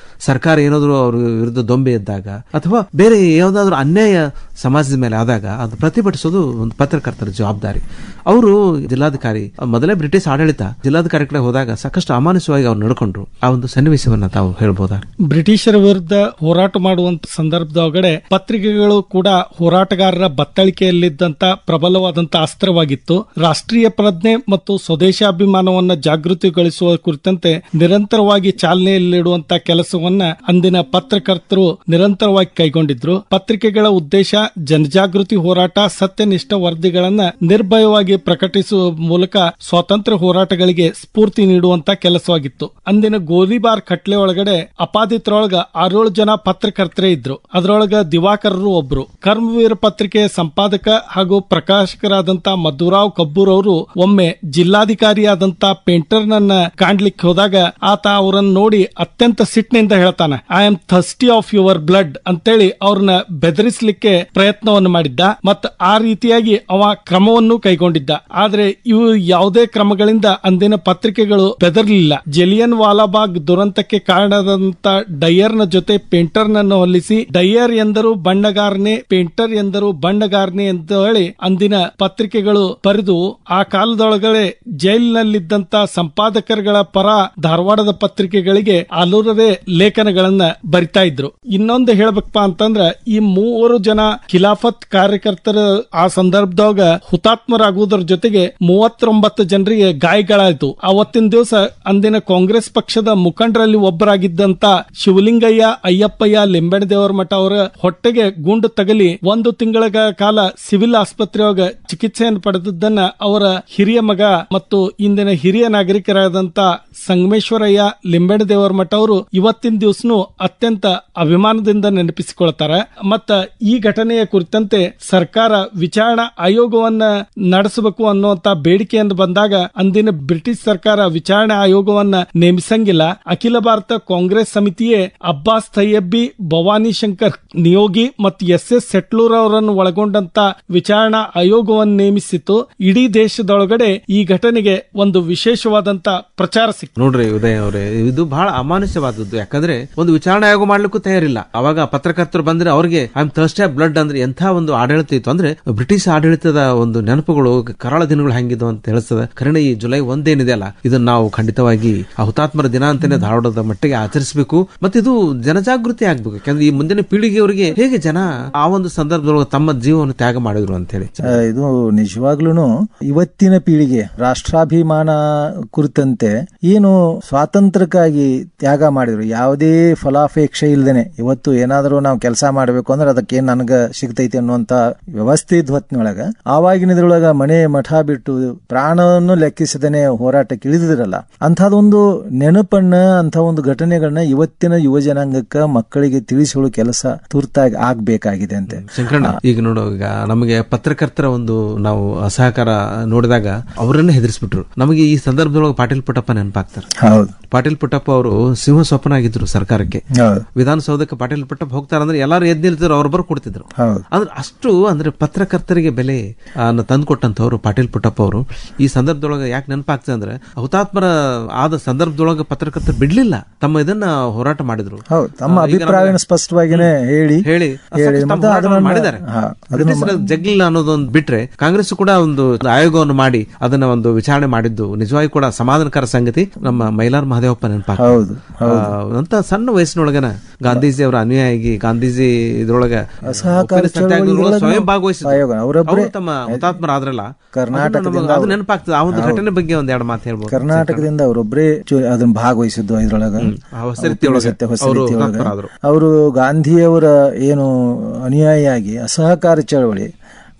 ಸರ್ಕಾರ ಏನಾದ್ರು ಅವ್ರ ವಿರುದ್ಧ ದೊಂಬೆ ಇದ್ದಾಗ ಅಥವಾ ಬೇರೆ ಯಾವ್ದಾದ್ರು ಅನ್ಯಾಯ ಸಮಾಜದ ಮೇಲೆ ಆದಾಗ ಅದು ಪ್ರತಿಭಟಿಸೋದು ಒಂದು ಪತ್ರಕರ್ತರ ಜವಾಬ್ದಾರಿ. ಅವರು ಜಿಲ್ಲಾಧಿಕಾರಿ ಮೊದಲೇ ಬ್ರಿಟಿಷ್ ಆಡಳಿತ ಜಿಲ್ಲಾಧಿಕಾರಿ ಕಡೆ ಹೋದಾಗ ಸಾಕಷ್ಟು ಅಮಾನುಷವಾಗಿ ಅವ್ರು ನಡ್ಕೊಂಡ್ರು. ಆ ಒಂದು ಸನ್ನಿವೇಶವನ್ನ ತಾವು ಹೇಳ್ಬೋದಾ? ಬ್ರಿಟಿಷರ ವಿರುದ್ಧ ಹೋರಾಟ ಮಾಡುವಂತ ಸಂದರ್ಭದೊಳಗಡೆ ಪತ್ರಿಕೆಗಳು ಕೂಡ ಹೋರಾಟಗಾರರ ಬತ್ತಳಿಕೆಯಲ್ಲಿದ್ದಂತ ಪ್ರಬಲವಾದಂತ ಅಸ್ತ್ರವಾಗಿತ್ತು. ರಾಷ್ಟ್ರೀಯ ಪ್ರಜ್ಞೆ ಮತ್ತು ಸ್ವದೇಶಾಭಿಮಾನವನ್ನ ಜಾಗೃತಿಗೊಳಿಸುವ ಕುರಿತಂತೆ ನಿರಂತರವಾಗಿ ಚಾಲನೆಯಲ್ಲಿಡುವಂತ ಕೆಲಸವನ್ನ ಅಂದಿನ ಪತ್ರಕರ್ತರು ನಿರಂತರವಾಗಿ ಕೈಗೊಂಡಿದ್ರು. ಪತ್ರಿಕೆಗಳ ಉದ್ದೇಶ ಜನಜಾಗೃತಿ ಹೋರಾಟ, ಸತ್ಯನಿಷ್ಠ ವರದಿಗಳನ್ನ ನಿರ್ಭಯವಾಗಿ ಪ್ರಕಟಿಸುವ ಮೂಲಕ ಸ್ವಾತಂತ್ರ್ಯ ಹೋರಾಟಗಳಿಗೆ ಸ್ಫೂರ್ತಿ ನೀಡುವಂತ ಕೆಲಸವಾಗಿತ್ತು. ಅಂದಿನ ಗೋಲಿಬಾರ್ ಕಟ್ಲೆ ಒಳಗಡೆ ಅಪಾದಿತರೊಳಗ 6 ಜನ ಪತ್ರಕರ್ತರೇ ಇದ್ರು. ಅದರೊಳಗ ದಿವಾಕರರು ಒಬ್ರು. ಕರ್ಮವೀರ ಪತ್ರಿಕೆಯ ಸಂಪಾದಕ ಹಾಗೂ ಪ್ರಕಾಶಕರಾದಂತ ಮಧುರಾವ್ ಕಬ್ಬೂರ್ ಅವರು ಒಮ್ಮೆ ಜಿಲ್ಲಾಧಿಕಾರಿಯಾದಂತ ಪೇಂಟರ್ನನ್ನ ಕಾಣ್ಲಿಕ್ಕೆ ಹೋದಾಗ ಆತ ಅವರನ್ನು ನೋಡಿ ಅತ್ಯಂತ ಸಿಟ್ಟಿನಿಂದ ಹೇಳ್ತಾನೆ, I am thirsty of your blood ಅಂತೇಳಿ ಅವ್ರನ್ನ ಬೆದರಿಸಲಿಕ್ಕೆ ಪ್ರಯತ್ನವನ್ನು ಮಾಡಿದ್ದ. ಮತ್ತ ಆ ರೀತಿಯಾಗಿ ಅವ ಕ್ರಮವನ್ನು ಕೈಗೊಂಡಿದ್ದ. ಆದ್ರೆ ಇವು ಯಾವುದೇ ಕ್ರಮಗಳಿಂದ ಅಂದಿನ ಪತ್ರಿಕೆಗಳು ಬೆದರ್ಲಿಲ್ಲ. ಜಲಿಯನ್ ವಾಲಾಬಾಗ್ ದುರಂತಕ್ಕೆ ಕಾರಣದಂತ ಡಯ್ಯರ್ನ ಜೊತೆ ಪೇಂಟರ್ನನ್ನು ಹೋಲಿಸಿ ಡಯ್ಯರ್ ಎಂದರು ಬಣ್ಣಗಾರನೆ, ಪೇಂಟರ್ ಎಂದರು ಬಣ್ಣಗಾರನೆ ಅಂತ ಹೇಳಿ ಅಂದಿನ ಪತ್ರಿಕೆಗಳು ಬರೆದು ಆ ಕಾಲದೊಳಗಡೆ ಜೈಲಿನಲ್ಲಿದ್ದಂತ ಸಂಪಾದಕರುಗಳ ಪರ ಧಾರವಾಡದ ಪತ್ರಿಕೆಗಳಿಗೆ ಅಲುರದೆ ಲೇಖನಗಳನ್ನ ಬರಿತಾ ಇದ್ರು. ಇನ್ನೊಂದು ಹೇಳ್ಬೇಕಪ್ಪ ಅಂತಂದ್ರ ಈ 3 ಜನ ಖಿಲಾಫತ್ ಕಾರ್ಯಕರ್ತರು ಆ ಸಂದರ್ಭದಾಗ ಹುತಾತ್ಮರಾಗುವುದರ ಜೊತೆಗೆ 39 ಜನರಿಗೆ ಗಾಯಗಳಾಯಿತು. ಅವತ್ತಿನ ದಿವಸ ಅಂದಿನ ಕಾಂಗ್ರೆಸ್ ಪಕ್ಷದ ಮುಖಂಡರಲ್ಲಿ ಒಬ್ಬರಾಗಿದ್ದಂತ ಶಿವಲಿಂಗಯ್ಯ ಅಯ್ಯಪ್ಪಯ್ಯ ಲಿಂಬೆಣದೇವರ ಮಠ ಅವರ ಹೊಟ್ಟೆಗೆ ಗುಂಡು ತಗಲಿ 1 ತಿಂಗಳ ಕಾಲ ಸಿವಿಲ್ ಆಸ್ಪತ್ರೆಯೊಳಗ ಚಿಕಿತ್ಸೆಯನ್ನು ಪಡೆದದ್ದನ್ನ ಅವರ ಹಿರಿಯ ಮಗ ಮತ್ತು ಇಂದಿನ ಹಿರಿಯ ನಾಗರಿಕರಾದಂತ ಸಂಗಮೇಶ್ವರಯ್ಯ ಲಿಂಬೆಣದೇವರ ಮಠ ಅವರು ಇವತ್ತಿನ ದಿವಸನು ಅತ್ಯಂತ ಅಭಿಮಾನದಿಂದ ನೆನಪಿಸಿಕೊಳ್ತಾರೆ. ಮತ್ತ ಈ ಘಟನೆಯ ಕುರಿತಂತೆ ಸರ್ಕಾರ ವಿಚಾರಣಾ ಆಯೋಗವನ್ನ ನಡೆಸಬೇಕು ಅನ್ನುವಂತ ಬೇಡಿಕೆಯನ್ನು ಬಂದಾಗ ಅಂದಿನ ಬ್ರಿಟಿಷ್ ಸರ್ಕಾರ ವಿಚಾರಣಾ ಆಯೋಗವನ್ನ ನೇಮಿಸಂಗಿಲ್ಲ. ಅಖಿಲ ಭಾರತ ಕಾಂಗ್ರೆಸ್ ಸಮಿತಿಯೇ ಅಬ್ಬಾಸ್ ತಯ್ಯಬ್ಬಿ, ಭವಾನಿ ಶಂಕರ್ ನಿಯೋಗಿ ಮತ್ತು SS ಸೆಟ್ಲೂರ್ ಅವರನ್ನು ಒಳಗೊಂಡಂತ ವಿಚಾರಣಾ ಆಯೋಗವನ್ನು ನೇಮಿಸಿತ್ತು. ಇಡೀ ದೇಶದೊಳಗಡೆ ಈ ಘಟನೆಗೆ ಒಂದು ವಿಶೇಷವಾದಂತ ಪ್ರಚಾರ ಸಿಕ್ತು. ನೋಡ್ರಿ ಉದಯ ಅವರೇ, ಇದು ಬಹಳ ಅಮಾನುಷ್ಯವಾದದ್ದು. ಯಾಕಂದ್ರೆ ಒಂದು ವಿಚಾರಣೆ ಆಯೋಗ ಮಾಡ್ಲಿಕ್ಕೂ ತಯಾರಿಲ್ಲ. ಅವಾಗ ಪತ್ರಕರ್ತರು ಬಂದ್ರೆ ಅವ್ರಿಗೆ I am thirsty of blood ಅಂದ್ರೆ ಎಂಥ ಒಂದು ಆಡಳಿತ ಇತ್ತು ಅಂದ್ರೆ ಬ್ರಿಟಿಷ್ ಆಡಳಿತದ ಒಂದು ನೆನಪುಗಳು ಕರಾಳ ದಿನಗಳು ಹೆಂಗಿದ್ವು ಅಂತ ತಿಳಿಸ್ತದೆ. ಕರೆಣ ಈ ಜುಲೈ 1 ಏನಿದೆ ಅಲ್ಲ, ಇದನ್ನ ನಾವು ಖಂಡಿತವಾಗಿ ಆ ಹುತಾತ್ಮರ ದಿನ ಅಂತಾನೆ ಧಾರವಾಡದ ಮಟ್ಟಿಗೆ ಆಚರಿಸಬೇಕು. ಮತ್ತೆ ಇದು ಜನಜಾಗೃತಿ ಆಗ್ಬೇಕು. ಯಾಕಂದ್ರೆ ಈ ಮುಂದಿನ ಪೀಳಿಗೆಯವರಿಗೆ ಹೇಗೆ ಜನ ಆ ಒಂದು ಸಂದರ್ಭದೊಳಗೆ ತಮ್ಮ ಜೀವವನ್ನು ತ್ಯಾಗ ಮಾಡಿದ್ರು ಅಂತ ಹೇಳಿ ಇದು ನಿಜವಾಗ್ಲೂ ಇವತ್ತಿನ ಪೀಳಿಗೆ ರಾಷ್ಟ್ರಾಭಿಮಾನ ಕುರಿತಂತೆ ಏನು ಸ್ವಾತಂತ್ರ್ಯಕ್ಕಾಗಿ ತ್ಯಾಗ ಮಾಡಿದ್ರು, ಯಾವುದೇ ಫಲಾಪೇಕ್ಷೆ ಇಲ್ದೇನೆ ಇವತ್ತು ಏನಾದರೂ ನಾವು ಕೆಲಸ ಮಾಡಬೇಕು ಅಂದ್ರೆ ಅದಕ್ಕೆ ಏನ್ ನನಗ ಸಿಗ್ತೈತಿ ಅನ್ನುವಂತ ವ್ಯವಸ್ಥೆ ಇದ್ ಹೊತ್ತಿನೊಳಗ ಆವಾಗಿನದ್ರೊಳಗ ಮನೆ ಮಠ ಬಿಟ್ಟು ಪ್ರಾಣವನ್ನು ಲೆಕ್ಕಿಸದೇನೆ ಹೋರಾಟಕ್ಕೆ ಇಳಿದಿದ್ರಲ್ಲ, ಅಂಥದೊಂದು ನೆನಪನ್ನ ಅಂಥ ಒಂದು ಘಟನೆಗಳನ್ನ ಇವತ್ತಿನ ಯುವ ಜನಾಂಗಕ್ಕ ಮಕ್ಕಳಿಗೆ ತಿಳಿಸುವ ಕೆಲಸ ತುರ್ತಾಗಿ ಆಗ್ಬೇಕಾಗಿದೆ ಅಂತೆ. ಶಂಕರಣ್ಣ, ಈಗ ನೋಡೋ, ಈಗ ನಮಗೆ ಪತ್ರಕರ್ತರ ಒಂದು ನಾವು ಅಸಹಕಾರ ನೋಡಿದಾಗ ಅವರನ್ನೇ ಹೆದರಿಸ್ಬಿಟ್ರು. ನಮಗೆ ಈ ಸಂದರ್ಭದೊಳಗೆ ಪಾಟೀಲ್ ಪುಟ್ಟಪ್ಪ ನೆನಪಾಗ್ತಾರೆ. ಹೌದು, ಪಾಟೀಲ್ ಪುಟ್ಟಪ್ಪ ಅವರು ಸಿಂಹ ಸ್ವಪ್ನ ಆಗಿದ್ರು ಸರ್ಕಾರಕ್ಕೆ. ವಿಧಾನಸೌಧಕ್ಕೆ ಪಾಟೀಲ್ ಪುಟ್ಟಪ್ಪ ಹೋಗ್ತಾರಂದ್ರೆ ಎಲ್ಲಾರು ಎದ್ದು ನಿಲ್ತಿದ್ರು, ಅವ್ರೊಬ್ಬರು ಕೊಡ್ತಿದ್ರು. ಅಂದ್ರೆ ಅಷ್ಟು ಅಂದ್ರೆ ಪತ್ರಕರ್ತರಿಗೆ ಬೆಲೆ ತಂದುಕೊಟ್ಟಂತವ್ರು ಪಾಟೀಲ್ ಪುಟ್ಟಪ್ಪ ಅವರು. ಈ ಸಂದರ್ಭದೊಳಗೆ ಯಾಕೆ ನೆನಪಾಗ್ತದೆ ಅಂದ್ರೆ ಹುತಾತ್ಮರ ಆದ ಸಂದರ್ಭದೊಳಗೆ ಪತ್ರಕರ್ತರು ಬಿಡ್ಲಿಲ್ಲ, ತಮ್ಮ ಇದನ್ನ ಹೋರಾಟ ಮಾಡಿದ್ರು. ತಮ್ಮ ಅಭಿಪ್ರಾಯ ಸ್ಪಷ್ಟವಾಗಿನೇ ಹೇಳಿ ಮಾಡಿದ್ದಾರೆ. ಜಗ್ಲಿಲ್ಲ ಅನ್ನೋದೊಂದು ಬಿಟ್ರೆ ಕಾಂಗ್ರೆಸ್ ಕೂಡ ಒಂದು ಆಯೋಗವನ್ನು ಮಾಡಿ ಅದನ್ನ ಒಂದು ವಿಚಾರಣೆ ಮಾಡಿದ್ದು ನಿಜವಾಗಿ ಕೂಡ ಸಮಾಧಾನಕರ ಸಂಗತಿ. ನಮ್ಮ ಮೈಲಾರ್ ಮಹದೇವಪ್ಪ ನೆನಪಾಗ್ತದೆ. ಅಂತ ಸಣ್ಣ ವಯಸ್ಸಿನೊಳಗನ ಗಾಂಧೀಜಿ ಅವರ ಅನುಯಾಯಿ, ಗಾಂಧೀಜಿ ಇದ್ರೊಳಗ ಸ್ವಯಂ ಭಾಗವಹಿಸಿದ್ರು. ತಮ್ಮ ಹುತಾತ್ಮರ ಆದ್ರಲ್ಲ, ಕರ್ನಾಟಕದಿಂದ ಅದು ನೆನಪಾಗ್ತದೆ. ಆ ಒಂದು ಘಟನೆ ಬಗ್ಗೆ ಒಂದೆರಡು ಮಾತು ಹೇಳ್ಬೋದು. ಕರ್ನಾಟಕದಿಂದ ಅವರೊಬ್ಬರೇ ಅದನ್ನ ಭಾಗವಹಿಸಿದ್ದು. ಇದ್ರೊಳಗ ಅವರು ಗಾಂಧಿಯವರ ಏನು ಅನುಯಾಯಿಯಾಗಿ ಅಸಹಕಾರ ಚಳವಳಿ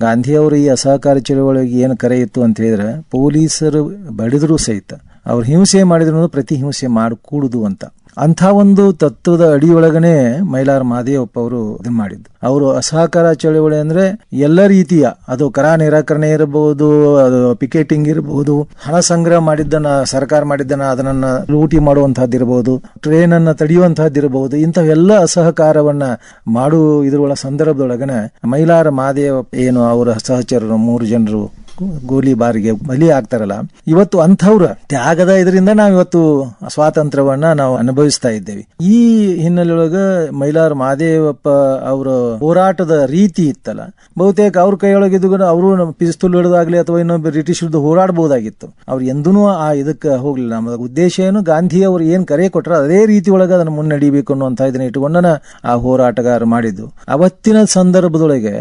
ಗಾಂಧಿಯವರು ಈ ಅಸಹಕಾರ ಚಳವಳಿಗೆ ಏನು ಕರೆ ಇತ್ತು ಅಂತ ಹೇಳಿದ್ರೆ, ಪೊಲೀಸರು ಬಡಿದ್ರು ಸಹಿತ ಅವ್ರು ಹಿಂಸೆ ಮಾಡಿದ್ರು ಪ್ರತಿ ಹಿಂಸೆ ಮಾಡಕೂಡುದು ಅಂತ. ಅಂಥ ಒಂದು ತತ್ವದ ಅಡಿಯೊಳಗನೆ ಮೈಲಾರ ಮಹದೇವಪ್ಪ ಅವರು ಇದನ್ನ ಮಾಡಿದ್ದು. ಅವರು ಅಸಹಕಾರ ಚಳವಳಿ ಅಂದ್ರೆ ಎಲ್ಲ ರೀತಿಯ, ಅದು ಕರ ನಿರಾಕರಣೆ ಇರಬಹುದು, ಅದು ಪಿಕೆಟಿಂಗ್ ಇರಬಹುದು, ಹಣ ಸಂಗ್ರಹ ಮಾಡಿದ್ದನ್ನ ಸರ್ಕಾರ ಮಾಡಿದ್ದನ್ನ ಅದನ್ನ ಲೂಟಿ ಮಾಡುವಂತಹದ್ದಿರಬಹುದು, ಟ್ರೈನ್ ಅನ್ನ ತಡೆಯುವಂತಹದ್ದಿರಬಹುದು, ಇಂಥವೆಲ್ಲ ಅಸಹಕಾರವನ್ನ ಮಾಡುವ ಇದ್ರೊಳ ಸಂದರ್ಭದೊಳಗನೆ ಮೈಲಾರ ಮಹದೇವಪ್ಪ ಏನು ಅವರ ಸಹಚರರು 3 ಜನರು ಗೋಲಿ ಬಾರಿಗೆ ಬಲಿ ಆಗ್ತಾರಲ್ಲ, ಇವತ್ತು ಅಂಥವ್ರ ತ್ಯಾಗದ ಇದರಿಂದ ನಾವು ಇವತ್ತು ಸ್ವಾತಂತ್ರ್ಯವನ್ನ ನಾವು ಅನುಭವಿಸ್ತಾ ಇದ್ದೇವೆ. ಈ ಹಿನ್ನೆಲೆಯೊಳಗ ಮೈಲಾರ ಮಹದೇವಪ್ಪ ಅವರ ಹೋರಾಟದ ರೀತಿ ಇತ್ತಲ್ಲ, ಬಹುತೇಕ ಅವ್ರ ಕೈಯೊಳಗಿದ್ದು ಅವರು ಪಿಸ್ತೂಲ್ ಹಿಡಿದಾಗ್ಲಿ ಅಥವಾ ಇನ್ನೊಬ್ಬ ಬ್ರಿಟಿಷ್ ವಿರುದ್ಧ ಹೋರಾಡಬಹುದಾಗಿತ್ತು. ಅವ್ರು ಎಂದೂ ಆ ಇದಕ್ಕೆ ಹೋಗ್ಲಿಲ್ಲ. ನಮ್ಮ ಉದ್ದೇಶ ಏನು, ಗಾಂಧಿ ಅವರು ಏನ್ ಕರೆ ಕೊಟ್ಟರು ಅದೇ ರೀತಿ ಒಳಗೆ ಅದನ್ನು ಮುನ್ನಡಿಬೇಕು ಅನ್ನುವಂಥ ಇದನ್ನ ಇಟ್ಟುಕೊಂಡನ ಆ ಹೋರಾಟಗಾರ ಮಾಡಿದ್ದು. ಅವತ್ತಿನ ಸಂದರ್ಭದೊಳಗೆ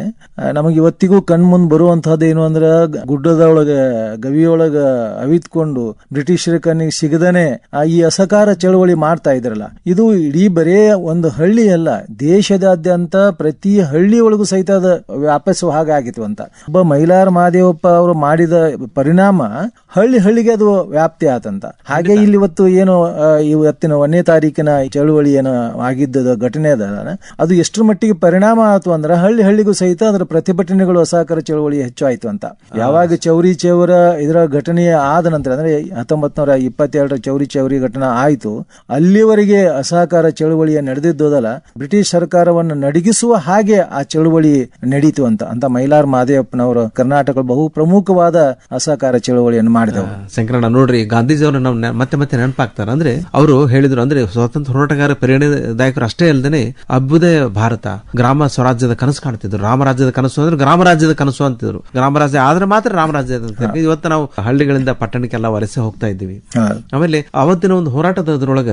ನಮಗೆ ಇವತ್ತಿಗೂ ಕಣ್ಮುಂದ್ ಬರುವಂತಹದ್ದು ಏನು ಅಂದ್ರೆ, ಗುಡ್ಡದೊಳಗ ಗವಿಯೊಳಗ ಅವಿತ್ಕೊಂಡು ಬ್ರಿಟಿಷರ ಕಣ್ಣಿಗೆ ಸಿಗದನೆ ಈ ಅಸಹಕಾರ ಚಳವಳಿ ಮಾಡ್ತಾ ಇದ್ರಲ್ಲ, ಇದು ಇಡೀ ಬರೇ ಒಂದು ಹಳ್ಳಿ ಅಲ್ಲ, ದೇಶದಾದ್ಯಂತ ಪ್ರತಿ ಹಳ್ಳಿಯೊಳಗೂ ಸಹಿತ ಅದ ವ್ಯಾಪಿಸುವ ಹಾಗಾಗಿತ್ತು ಅಂತ. ಒಬ್ಬ ಮೈಲಾರ ಮಹದೇವಪ್ಪ ಅವರು ಮಾಡಿದ ಪರಿಣಾಮ ಹಳ್ಳಿಗೆ ಅದು ವ್ಯಾಪ್ತಿ ಆತಂತ. ಹಾಗೆ ಇಲ್ಲಿ ಇವತ್ತು ಏನು ಇವತ್ತಿನ 1ನೇ ತಾರೀಕಿನ ಚಳವಳಿ ಏನು ಆಗಿದ್ದ ಘಟನೆ ಅದ, ಅದು ಎಷ್ಟರ ಮಟ್ಟಿಗೆ ಪರಿಣಾಮ ಆಯ್ತು ಅಂದ್ರೆ ಹಳ್ಳಿಗೂ ಸಹಿತ ಅದರ ಪ್ರತಿಭಟನೆಗಳು ಅಸಹಕಾರ ಚಳವಳಿ ಹೆಚ್ಚು ಆಯ್ತು ಅಂತ. ಯಾವಾಗ ಚೌರಿ ಚೌರ ಇದರ ಘಟನೆ ಆದ ನಂತರ ಅಂದ್ರೆ 1922 ಚೌರಿ ಚೌರಿ ಘಟನೆ ಆಯ್ತು, ಅಲ್ಲಿವರೆಗೆ ಅಸಹಕಾರ ಚಳವಳಿಯ ನಡೆದಿದ್ದೋದಲ್ಲ, ಬ್ರಿಟಿಷ್ ಸರ್ಕಾರವನ್ನು ನಡಗಿಸುವ ಹಾಗೆ ಆ ಚಳವಳಿ ನಡೀತು ಅಂತ ಮೈಲಾರ ಮಹದೇವಪ್ಪನವರು ಕರ್ನಾಟಕ ಬಹು ಪ್ರಮುಖವಾದ ಅಸಹಕಾರ ಚಳವಳಿಯನ್ನು ಮಾಡಿದವರು. ಶಂಕರಣ್ಣ ನೋಡ್ರಿ, ಗಾಂಧೀಜಿಯವರು ನಾವು ಮತ್ತೆ ನೆನಪಾಗ್ತಾರ. ಅಂದ್ರೆ ಅವರು ಹೇಳಿದ್ರು ಅಂದ್ರೆ ಸ್ವಾತಂತ್ರ್ಯ ಹೋರಾಟಗಾರ ಪ್ರೇರಣಾದಾಯಕರು ಅಷ್ಟೇ ಅಲ್ಲದೆ ಅಭ್ಯುದಯ ಭಾರತ, ಗ್ರಾಮ ಸ್ವರಾಜ್ಯದ ಕನಸು ಕಾಣ್ತಿದ್ರು. ರಾಮರಾಜ್ಯದ ಕನಸು ಅಂದ್ರೆ ಗ್ರಾಮ ರಾಜ್ಯದ ಕನಸು ಅಂತಿದ್ರು. ಗ್ರಾಮ ರಾಜ್ಯ ಆದ್ರೆ ಮಾತ್ರ ರಾಮರಾಜ್ಯ ಅಂತ. ಇವತ್ತು ನಾವು ಹಳ್ಳಿಗಳಿಂದ ಪಟ್ಟಣಕ್ಕೆಲ್ಲ ವಲಸೆ ಹೋಗ್ತಾ ಇದ್ದೀವಿ. ಆಮೇಲೆ ಅವತ್ತಿನ ಒಂದು ಹೋರಾಟದೊಳಗ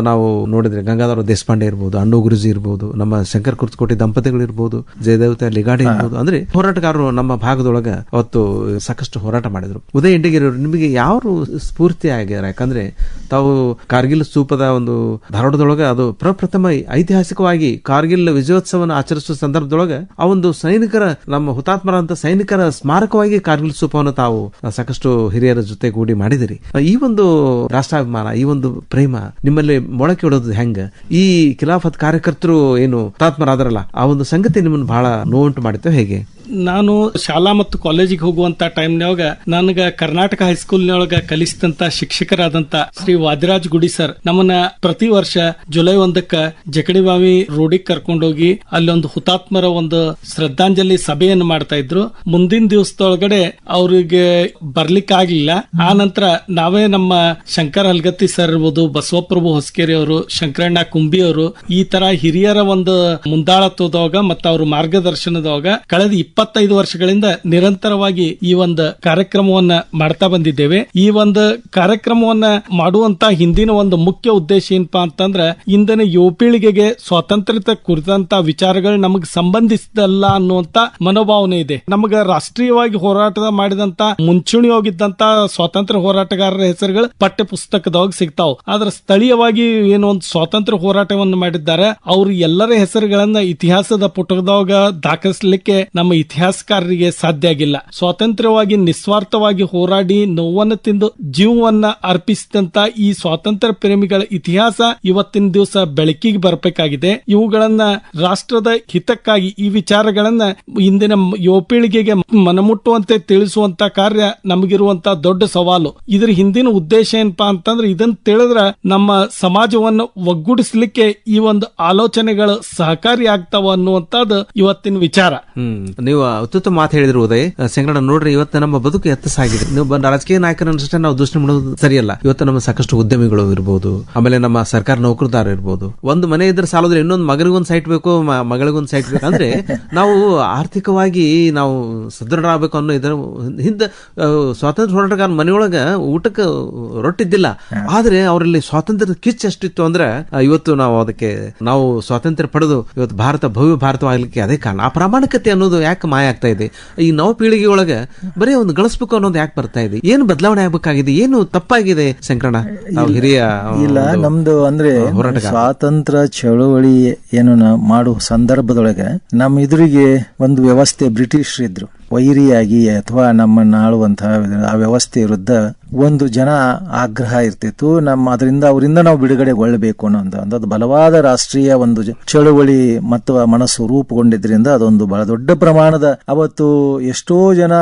ನಾವು ನೋಡಿದ್ರೆ ಗಂಗಾಧರ ದೇಶಪಾಂಡೆ ಇರ್ಬೋದು, ಅಣ್ಣು ಗುರುಜಿ ಇರ್ಬೋದು, ನಮ್ಮ ಶಂಕರ್ ಕುರ್ತಕೋಟಿ ದಂಪತಿಗಳು ಇರ್ಬೋದು, ಜಯದೇವತೆ ಲಿಗಾಡಿ ಇರ್ಬೋದು. ಅಂದ್ರೆ ಹೋರಾಟಗಾರರು ನಮ್ಮ ಭಾಗದೊಳಗ ಅವತ್ತು ಸಾಕಷ್ಟು ಹೋರಾಟ ಮಾಡಿದ್ರು. ಉದಯ ಇಂಡಿಗಿರಿ ನಿಮಗೆ ಯಾವ ಸ್ಫೂರ್ತಿ ಆಗ್ಯಾರ? ಯಾಕಂದ್ರೆ ತಾವು ಕಾರ್ಗಿಲ್ ಸ್ತೂಪದ ಒಂದು ಧಾರವಾಡದೊಳಗ ಅದು ಪ್ರಪ್ರಥಮ ಐತಿಹಾಸಿಕವಾಗಿ ಕಾರ್ಗಿಲ್ ವಿಜಯೋತ್ಸವವನ್ನು ಆಚರಿಸುವ ಸಂದರ್ಭದೊಳಗ ಆ ಒಂದು ಸೈನಿಕರ, ನಮ್ಮ ಹುತಾತ್ಮರಂತ ಸೈನಿಕರ ಸ್ಮಾರಕವಾಗಿ ಕಾರ್ಗಿಲ್ ಸ್ತೂಪವನ್ನು ತಾವು ಸಾಕಷ್ಟು ಹಿರಿಯರ ಜೊತೆಗೂಡಿ ಮಾಡಿದಿರಿ. ಈ ಒಂದು ರಾಷ್ಟ್ರಾಭಿಮಾನ, ಈ ಒಂದು ಪ್ರೇಮ ನಿಮ್ಮಲ್ಲಿ ಮೊಳಕೆ ಹೊಡೋದು ಹೆಂಗ? ಈ ಖಿಲಾಫತ್ ಕಾರ್ಯಕರ್ತರು ಏನು ಹುತಾತ್ಮರಾದ್ರಲ್ಲ, ಆ ಒಂದು ಸಂಗತಿ ನಿಮ್ಮನ್ನು ಬಹಳ ನೋವುಂಟು ಮಾಡಿತ್ತು ಹೇಗೆ? ನಾನು ಶಾಲಾ ಮತ್ತು ಕಾಲೇಜಿಗೆ ಹೋಗುವಂತ ಟೈಮ್ನೊಳಗ ನನಗ ಕರ್ನಾಟಕ ಹೈಸ್ಕೂಲ್ನೊಳಗ ಕಲಿಸಿದಂತ ಶಿಕ್ಷಕರಾದಂತ ಶ್ರೀ ವಾದಿರಾಜ್ ಗುಡಿ ಸರ್ ನಮ್ಮನ್ನ ಪ್ರತಿ ವರ್ಷ ಜುಲೈ 1ಕ್ಕ ಜಕಡಿಬಾವಿ ರೋಡಿಗೆ ಕರ್ಕೊಂಡೋಗಿ ಅಲ್ಲಿ ಒಂದು ಹುತಾತ್ಮರ ಒಂದು ಶ್ರದ್ಧಾಂಜಲಿ ಸಭೆಯನ್ನು ಮಾಡ್ತಾ ಇದ್ರು. ಮುಂದಿನ ದಿವಸದೊಳಗಡೆ ಅವ್ರಿಗೆ ಬರ್ಲಿಕ್ಕೆ ಆಗ್ಲಿಲ್ಲ. ಆ ನಂತರ ನಾವೇ ನಮ್ಮ ಶಂಕರ್ ಹಲ್ಗತ್ತಿ ಸರ್ ಇರ್ಬೋದು, ಬಸವಪ್ರಭು ಹೊಸಕೇರಿ ಅವರು, ಶಂಕರಣ್ಣ ಕುಂಬಿ ಅವರು, ಈ ತರ ಹಿರಿಯರ ಒಂದು ಮುಂದಾಳತ್ವದೊಳಗ ಮತ್ತು ಅವ್ರ ಮಾರ್ಗದರ್ಶನದೊಳಗ ಕಳೆದ 25 ವರ್ಷಗಳಿಂದ ನಿರಂತರವಾಗಿ ಈ ಒಂದು ಕಾರ್ಯಕ್ರಮವನ್ನ ಮಾಡ್ತಾ ಬಂದಿದ್ದೇವೆ. ಈ ಒಂದು ಕಾರ್ಯಕ್ರಮವನ್ನ ಮಾಡುವಂತ ಹಿಂದಿನ ಒಂದು ಮುಖ್ಯ ಉದ್ದೇಶ ಏನಪ್ಪಾ ಅಂತಂದ್ರ, ಇಂದಿನ ಯುವ ಪೀಳಿಗೆಗೆ ಸ್ವಾತಂತ್ರ್ಯತೆ ಕುರಿತಂತ ವಿಚಾರಗಳು ನಮಗೆ ಸಂಬಂಧಿಸಿದಲ್ಲ ಅನ್ನುವಂತ ಮನೋಭಾವನೆ ಇದೆ. ನಮಗ ರಾಷ್ಟ್ರೀಯವಾಗಿ ಹೋರಾಟ ಮಾಡಿದಂತ ಮುಂಚೂಣಿ ಹೋಗಿದ್ದಂತ ಸ್ವಾತಂತ್ರ್ಯ ಹೋರಾಟಗಾರರ ಹೆಸರುಗಳು ಪಠ್ಯ ಪುಸ್ತಕದೊಳಗೆ ಸಿಗ್ತಾವ್. ಆದ್ರೆ ಸ್ಥಳೀಯವಾಗಿ ಏನು ಒಂದು ಸ್ವಾತಂತ್ರ್ಯ ಹೋರಾಟವನ್ನು ಮಾಡಿದ್ದಾರೆ ಅವ್ರ ಎಲ್ಲರ ಹೆಸರುಗಳನ್ನ ಇತಿಹಾಸದ ಪುಟದೊಳಗ ದಾಖಲಿಸಲಿಕ್ಕೆ ನಮ್ಮ ಇತಿಹಾಸಕಾರರಿಗೆ ಸಾಧ್ಯ ಆಗಿಲ್ಲ. ಸ್ವಾತಂತ್ರ್ಯವಾಗಿ ನಿಸ್ವಾರ್ಥವಾಗಿ ಹೋರಾಡಿ ನೋವನ್ನು ತಿಂದು ಜೀವವನ್ನ ಅರ್ಪಿಸಿದಂತ ಈ ಸ್ವಾತಂತ್ರ್ಯ ಪ್ರೇಮಿಗಳ ಇತಿಹಾಸ ಇವತ್ತಿನ ದಿವಸ ಬೆಳಕಿಗೆ ಬರಬೇಕಾಗಿದೆ. ಇವುಗಳನ್ನ ರಾಷ್ಟ್ರದ ಹಿತಕ್ಕಾಗಿ ಈ ವಿಚಾರಗಳನ್ನ ಇಂದಿನ ಯುವ ಪೀಳಿಗೆಗೆ ಮನಮುಟ್ಟುವಂತೆ ತಿಳಿಸುವಂತ ಕಾರ್ಯ ನಮಗಿರುವಂತ ದೊಡ್ಡ ಸವಾಲು. ಇದ್ರ ಹಿಂದಿನ ಉದ್ದೇಶ ಏನಪ್ಪಾ ಅಂತಂದ್ರೆ, ಇದನ್ನ ತಿಳಿದ್ರ ನಮ್ಮ ಸಮಾಜವನ್ನು ಒಗ್ಗೂಡಿಸಲಿಕ್ಕೆ ಈ ಒಂದು ಆಲೋಚನೆಗಳು ಸಹಕಾರಿ ಆಗ್ತಾವ ಅನ್ನುವಂತದ್ದು ಇವತ್ತಿನ ವಿಚಾರ. ನೀವು ಅತ್ಯುತ್ತಮ ಮಾತು ಹೇಳಿದ್ರು ಉದಯ್. ಶಂಕರಣ್ಣ ನೋಡ್ರಿ, ಇವತ್ತು ನಮ್ಮ ಬದುಕು ಎತ್ತಸಾಗಿದೆ. ನೀವು ರಾಜಕೀಯ ನಾಯಕರನ್ನಷ್ಟೇ ನಾವು ದೂಷಣೆ ಮಾಡೋದು ಸರಿಯಲ್ಲ. ಇವತ್ತು ನಮ್ಮ ಸಾಕಷ್ಟು ಉದ್ಯಮಿಗಳು ಇರ್ಬೋದು, ಆಮೇಲೆ ನಮ್ಮ ಸರ್ಕಾರ ನೌಕರದಾರ ಇರ್ಬೋದು. ಒಂದು ಮನೆ ಇದ್ರೆ ಸಾಲದ್ರೆ ಇನ್ನೊಂದು ಮಗನಿಗೊಂದು ಸೈಟ್ ಬೇಕು, ಮಗಳಿಗೊಂದು ಸೈಟ್ ಬೇಕು. ಅಂದ್ರೆ ನಾವು ಆರ್ಥಿಕವಾಗಿ ನಾವು ಸದೃಢರಾಗಬೇಕು ಅನ್ನೋ ಇದರ ಹಿಂದ ಸ್ವಾತಂತ್ರ್ಯ ಹೋರಾಟಗಾರ ಮನೆಯೊಳಗ ಊಟಕ್ಕೆ ರೊಟ್ಟಿದ್ದಿಲ್ಲ, ಆದ್ರೆ ಅವರಲ್ಲಿ ಸ್ವಾತಂತ್ರ್ಯದ ಕಿಚ್ಚ ಎಷ್ಟಿತ್ತು ಅಂದ್ರೆ ಇವತ್ತು ನಾವು ಸ್ವಾತಂತ್ರ್ಯ ಪಡೆದು ಇವತ್ತು ಭಾರತ ಭವ್ಯ ಭಾರತವಾಗಲಿಕ್ಕೆ ಅದೇ ಕಾರಣ. ಆ ಪ್ರಾಮಾಣಿಕತೆ ಅನ್ನೋದು ಯಾಕೆ ಮಾಯ ಆಗ್ತಾ ಇದೆ? ಈ ನವ ಪೀಳಿಗೆಯೊಳಗೆ ಬರೀ ಒಂದು ಗಳಿಸ್ಬೇಕು ಅನ್ನೋದು ಯಾಕೆ ಬರ್ತಾ ಇದೆ? ಏನು ಬದಲಾವಣೆ ಆಗ್ಬೇಕಾಗಿದೆ? ಏನು ತಪ್ಪಾಗಿದೆ ಶಂಕರಣ್ಣ? ನಾವು ಹಿರಿಯ ಇಲ್ಲ, ನಮ್ದು ಅಂದ್ರೆ ಸ್ವಾತಂತ್ರ್ಯ ಚಳವಳಿ ಏನು ಮಾಡುವ ಸಂದರ್ಭದೊಳಗೆ ನಮ್ಮ ಎದುರಿಗೆ ಒಂದು ವ್ಯವಸ್ಥೆ ಬ್ರಿಟಿಷರಿದ್ರು, ವೈರಿಯಾಗಿ ಅಥವಾ ನಮ್ಮನ್ನು ಆಳುವಂತಹ ಆ ವ್ಯವಸ್ಥೆ ವಿರುದ್ಧ ಒಂದು ಜನ ಆಗ್ರಹ ಇರ್ತಿತ್ತು. ಅವರಿಂದ ನಾವು ಬಿಡುಗಡೆಗೊಳ್ಳಬೇಕು ಅನ್ನೋ ಬಲವಾದ ರಾಷ್ಟ್ರೀಯ ಒಂದು ಚಳವಳಿ ಮತ್ತು ಮನಸ್ಸು ರೂಪುಗೊಂಡಿದ್ರಿಂದ ಅದೊಂದು ಬಹಳ ದೊಡ್ಡ ಪ್ರಮಾಣದ ಅವತ್ತು ಎಷ್ಟೋ ಜನ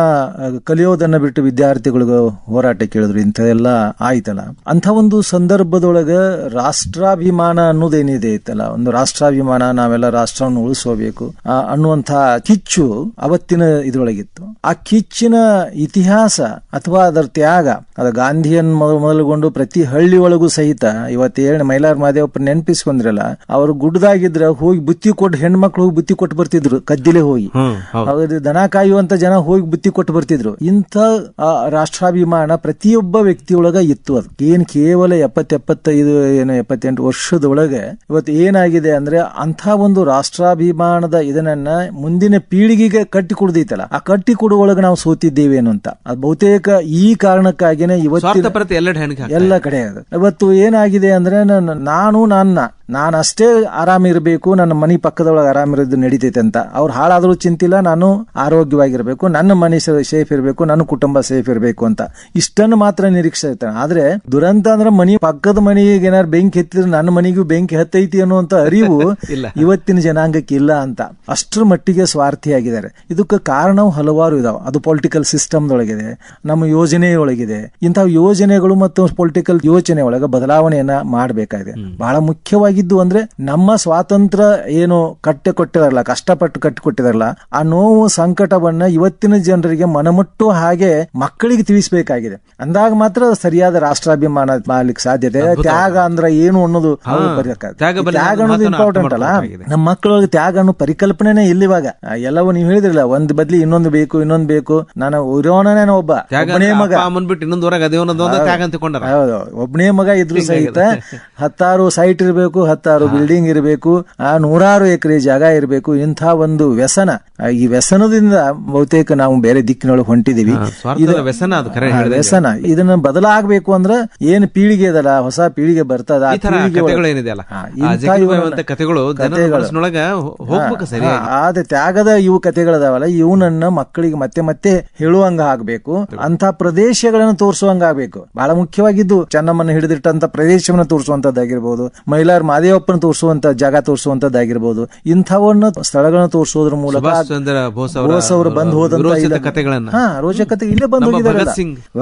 ಕಲಿಯೋದನ್ನ ಬಿಟ್ಟು ವಿದ್ಯಾರ್ಥಿಗಳಿಗೂ ಹೋರಾಟ ಕೇಳಿದ್ರು. ಇಂಥದೆಲ್ಲ ಆಯ್ತಲ್ಲ. ಅಂಥ ಒಂದು ಸಂದರ್ಭದೊಳಗ ರಾಷ್ಟ್ರಾಭಿಮಾನ ಅನ್ನೋದೇನಿದೆ ಐತಲ್ಲ, ಒಂದು ರಾಷ್ಟ್ರಾಭಿಮಾನ, ನಾವೆಲ್ಲ ರಾಷ್ಟ್ರವನ್ನು ಉಳಿಸೋಬೇಕು ಅನ್ನುವಂಥ ಕಿಚ್ಚು ಅವತ್ತಿನ ಇದ್ರೊಳಗಿತ್ತು. ಆ ಕಿಚ್ಚಿನ ಇತಿಹಾಸ ಅಥವಾ ಅದರ ತ್ಯಾಗ, ಅದ ಗಾಂಧಿಯನ್ ಮೊದಲುಗೊಂಡು ಪ್ರತಿ ಹಳ್ಳಿ ಒಳಗೂ ಸಹಿತ ಇವತ್ತು ಮೈಲಾರ ಮಹದೇವಪ್ಪ ನೆನಪಿಸ್ಕೊಂಡ್ರಲ್ಲ, ಅವರು ಗುಡ್ಡದಾಗಿದ್ರ ಹೋಗಿ ಬುತ್ತಿ ಕೊಟ್ಟು ಹೆಣ್ಮಕ್ಳು ಹೋಗಿ ಬುತ್ತಿ ಕೊಟ್ಟು ಬರ್ತಿದ್ರು, ಕದ್ದಿಲೆ ಹೋಗಿ ದನ ಕಾಯುವಂತ ಜನ ಹೋಗಿ ಬುತ್ತಿ ಕೊಟ್ಟು ಬರ್ತಿದ್ರು. ಇಂಥ ರಾಷ್ಟ್ರಾಭಿಮಾನ ಪ್ರತಿಯೊಬ್ಬ ವ್ಯಕ್ತಿಯೊಳಗ ಇತ್ತು. ಅದು ಏನ್ ಕೇವಲ 78 ವರ್ಷದೊಳಗೆ ಇವತ್ತು ಏನಾಗಿದೆ ಅಂದ್ರೆ ಅಂಥ ಒಂದು ರಾಷ್ಟ್ರಾಭಿಮಾನದ ಇದನ್ನ ಮುಂದಿನ ಪೀಳಿಗೆಗೆ ಕಟ್ಟಿ ಕೊಡದೈತಲ್ಲ, ಆ ಕಟ್ಟಿ ಕೊಡುವೊಳಗೆ ನಾವು ಸೋತಿದ್ದೇವೆ ಅಂತ. ಅದು ಬಹುತೇಕ ಈ ಕಾರಣಕ್ಕಾಗಿನೇ ಇವತ್ತು ಎಲ್ಲ ಕಡೆ ಅದು. ಇವತ್ತು ಏನಾಗಿದೆ ಅಂದ್ರೆ ನಾನು ಅಷ್ಟೇ ಆರಾಮಿರ್ಬೇಕು, ನನ್ನ ಮನೆ ಪಕ್ಕದೊಳಗೆ ಆರಾಮಿರೋದು ನಡೀತೈತೆ ಅಂತ ಅವ್ರು ಹಾಳಾದ್ರೂ ಚಿಂತಿಲ್ಲ, ನಾನು ಆರೋಗ್ಯವಾಗಿರ್ಬೇಕು, ನನ್ನ ಮನೆ ಸೇಫ್ ಇರಬೇಕು, ನನ್ನ ಕುಟುಂಬ ಸೇಫ್ ಇರಬೇಕು ಅಂತ ಇಷ್ಟನ್ನು ಮಾತ್ರ ನಿರೀಕ್ಷೆ ಇರ್ತಾನೆ. ಆದ್ರೆ ದುರಂತ ಅಂದ್ರೆ ಮನಿ ಪಕ್ಕದ ಮನೆಗೆ ಏನಾರು ಬೆಂಕಿ ಹತ್ತಿದ್ರೆ ನನ್ನ ಮನೆಗೂ ಬೆಂಕಿ ಹತ್ತೈತಿ ಅನ್ನುವಂತ ಅರಿವು ಇವತ್ತಿನ ಜನಾಂಗಕ್ಕೆ ಇಲ್ಲ ಅಂತ ಅಷ್ಟರ ಮಟ್ಟಿಗೆ ಸ್ವಾರ್ಥಿಯಾಗಿದ್ದಾರೆ. ಇದಕ್ಕೆ ಕಾರಣವು ಹಲವಾರು ಇದಾವೆ. ಅದು ಪೊಲಿಟಿಕಲ್ ಸಿಸ್ಟಮ್ದೊಳಗಿದೆ, ನಮ್ಮ ಯೋಜನೆಯೊಳಗಿದೆ. ಇಂತಹ ಯೋಜನೆಗಳು ಮತ್ತು ಪೊಲಿಟಿಕಲ್ ಯೋಚನೆ ಒಳಗೆ ಬದಲಾವಣೆಯನ್ನ ಮಾಡಬೇಕಾಗಿದೆ. ಬಹಳ ಮುಖ್ಯವಾಗಿದ್ದು ಅಂದ್ರೆ ನಮ್ಮ ಸ್ವಾತಂತ್ರ್ಯ ಏನು ಕಟ್ಟಿಕೊಟ್ಟಿದಾರಲ್ಲ, ಕಷ್ಟಪಟ್ಟು ಕಟ್ಟಿಕೊಟ್ಟಿದಾರಲ್ಲ, ಆ ನೋವು ಸಂಕಟವನ್ನ ಇವತ್ತಿನ ಜನರಿಗೆ ಮನಮುಟ್ಟು ಹಾಗೆ ಮಕ್ಕಳಿಗೆ ತಿಳಿಸಬೇಕಾಗಿದೆ. ಅಂದಾಗ ಮಾತ್ರ ಸರಿಯಾದ ರಾಷ್ಟ್ರಾಭಿಮಾನ ಮಾಡ್ಲಿಕ್ಕೆ ಸಾಧ್ಯತೆ. ತ್ಯಾಗ ಅಂದ್ರೆ ಏನು ಅನ್ನೋದು ತ್ಯಾಗ ಅನ್ನೋದು ಇಂಪಾರ್ಟೆಂಟ್ ಅಲ್ಲ. ನಮ್ಮ ಮಕ್ಕಳೊಳಗೆ ತ್ಯಾಗ ಅನ್ನೋ ಪರಿಕಲ್ಪನೆ ಇಲ್ಲಿವಾಗ ಎಲ್ಲವೂ ನೀವು ಹೇಳಿದ್ರಲ್ಲ, ಒಂದ್ ಬದ್ಲಿ ಇನ್ನೊಂದು ಬೇಕು. ನಾನು ಇರೋನೇ ಒಬ್ಬನೇ ಮಗ, ಹೌದು, ಒಬ್ಬನೇ ಮಗ ಇದ್ರು ಸಹಿತ 10 ಸೈಟ್ ಇರಬೇಕು, 10 ಬಿಲ್ಡಿಂಗ್ ಇರಬೇಕು, 100 ಎಕರೆ ಜಾಗ ಇರಬೇಕು. ಇಂಥ ಒಂದು ವ್ಯಸನ, ಈ ವ್ಯಸನದಿಂದ ಬಹುತೇಕ ನಾವು ಬೇರೆ ದಿಕ್ಕಿನೊಳಗೆ ಹೊಂಟಿದೀವಿ. ವ್ಯಸನ ಇದನ್ನ ಬದಲಾಗಬೇಕು ಅಂದ್ರೆ ಏನು ಪೀಳಿಗೆ ಇದಲ್ಲ, ಹೊಸ ಪೀಳಿಗೆ ಬರ್ತದ, ಆದ ತ್ಯಾಗದ ಇವು ಕಥೆಗಳದಾವಲ್ಲ, ಇವನನ್ನ ಮಕ್ಕಳಿಗೆ ಮತ್ತೆ ಮತ್ತೆ ಹೇಳುವಂಗ ಆಗ್ಬೇಕು. ಅಂತ ಪ್ರದೇಶಗಳನ್ನು ತೋರಿಸುವಂಗ ಆಗ್ಬೇಕು. ಬಹಳ ಮುಖ್ಯವಾಗಿದ್ದು ಚೆನ್ನಮ್ಮನ ಹಿಡಿದಿಟ್ಟಂತ ಪ್ರದೇಶವನ್ನು ತೋರಿಸುವಂತದ್ದಾಗಿರ್ಬೋದು, ಮೈಲಾರ ಮಹದೇವಪ್ಪನ ತೋರಿಸುವಂತ ಜಾಗ ತೋರಿಸುವಂತದ್ದಾಗಿರ್ಬೋದು. ಇಂಥವನ್ನ ಸ್ಥಳಗಳನ್ನು ತೋರಿಸೋದ್ರ ಮೂಲಕ ಬೋಸ್ ಅವರು ಬಂದು ಹೋದಂತ ರೋಚಕತೆ ಇಲ್ಲೇ ಬಂದು ಹೋಗಿದ್ದಾರೆ.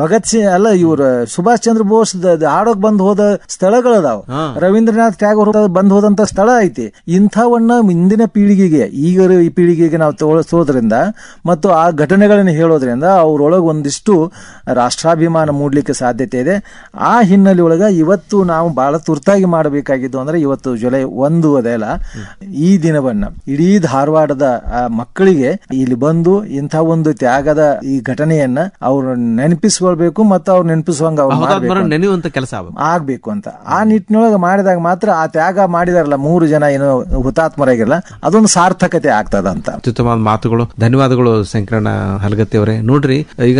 ಭಗತ್ ಸಿಂಗ್ ಅಲ್ಲ, ಇವ್ರ ಸುಭಾಷ್ ಚಂದ್ರ ಬೋಸ್ ಆಡೋಕ್ ಬಂದು ಹೋದ ಸ್ಥಳಗಳದಾವ, ರವೀಂದ್ರನಾಥ್ ಟ್ಯಾಗೋರ್ ಬಂದು ಹೋದಂತ ಸ್ಥಳ ಐತಿ. ಇಂಥವನ್ನ ಮುಂದಿನ ಪೀಳಿಗೆಗೆ, ಈಗ ಈ ಪೀಳಿಗೆಗೆ ನಾವು ತೋರಿಸೋದ್ರಿಂದ ಮತ್ತು ಆ ಘಟನೆಗಳನ್ನು ಹೇಳೋದ್ರಿಂದ ಅವ್ರೊಳಗೆ ಒಂದಿಷ್ಟು ರಾಷ್ಟ್ರಾಭಿಮಾನ ಮೂಡ್ಲಿಕ್ಕೆ ಸಾಧ್ಯತೆ ಇದೆ. ಆ ಹಿನ್ನೆಲೆ ಒಳಗ ಇವತ್ತು ನಾವು ಬಹಳ ತುರ್ತಾಗಿ ಮಾಡಬೇಕಾಗಿದ್ದು ಅಂದ್ರೆ ಇವತ್ತು ಜುಲೈ 1 ಅದೆಲ್ಲ ಈ ದಿನವನ್ನ ಇಡೀ ಧಾರವಾಡದ ಮಕ್ಕಳಿಗೆ ಇಲ್ಲಿ ಬಂದು ಇಂಥ ಒಂದು ತ್ಯಾಗದ ಈ ಘಟನೆಯನ್ನ ಅವ್ರು ನೆನಪಿಸ್ಕೊಳ್ಬೇಕು ಮತ್ತು ಅವ್ರು ನೆನಪಿಸುವಂಗ ನೆನೆಯುವಂತ ಕೆಲಸ ಆಗ್ಬೇಕು ಅಂತ. ಆ ನಿಟ್ಟಿನೊಳಗೆ ಮಾಡಿದಾಗ ಮಾತ್ರ ಆ ತ್ಯಾಗ ಮಾಡಿದಾರಲ್ಲ 3 ಜನ ಏನು ಹುತಾತ್ಮರಾಗಿರಲ್ಲ, ಅದೊಂದು ಸಾರ್ಥಕತೆ ಆಗ್ತದ ಅಂತ. ಅತ್ಯುತ್ತಮವಾದ ಮಾತುಗಳು, ಧನ್ಯವಾದಗಳು ಶಂಕರಣ್ಣ ಹಲಗತ್ತಿ ಅವರೇ. ನೋಡ್ರಿ, ಈಗ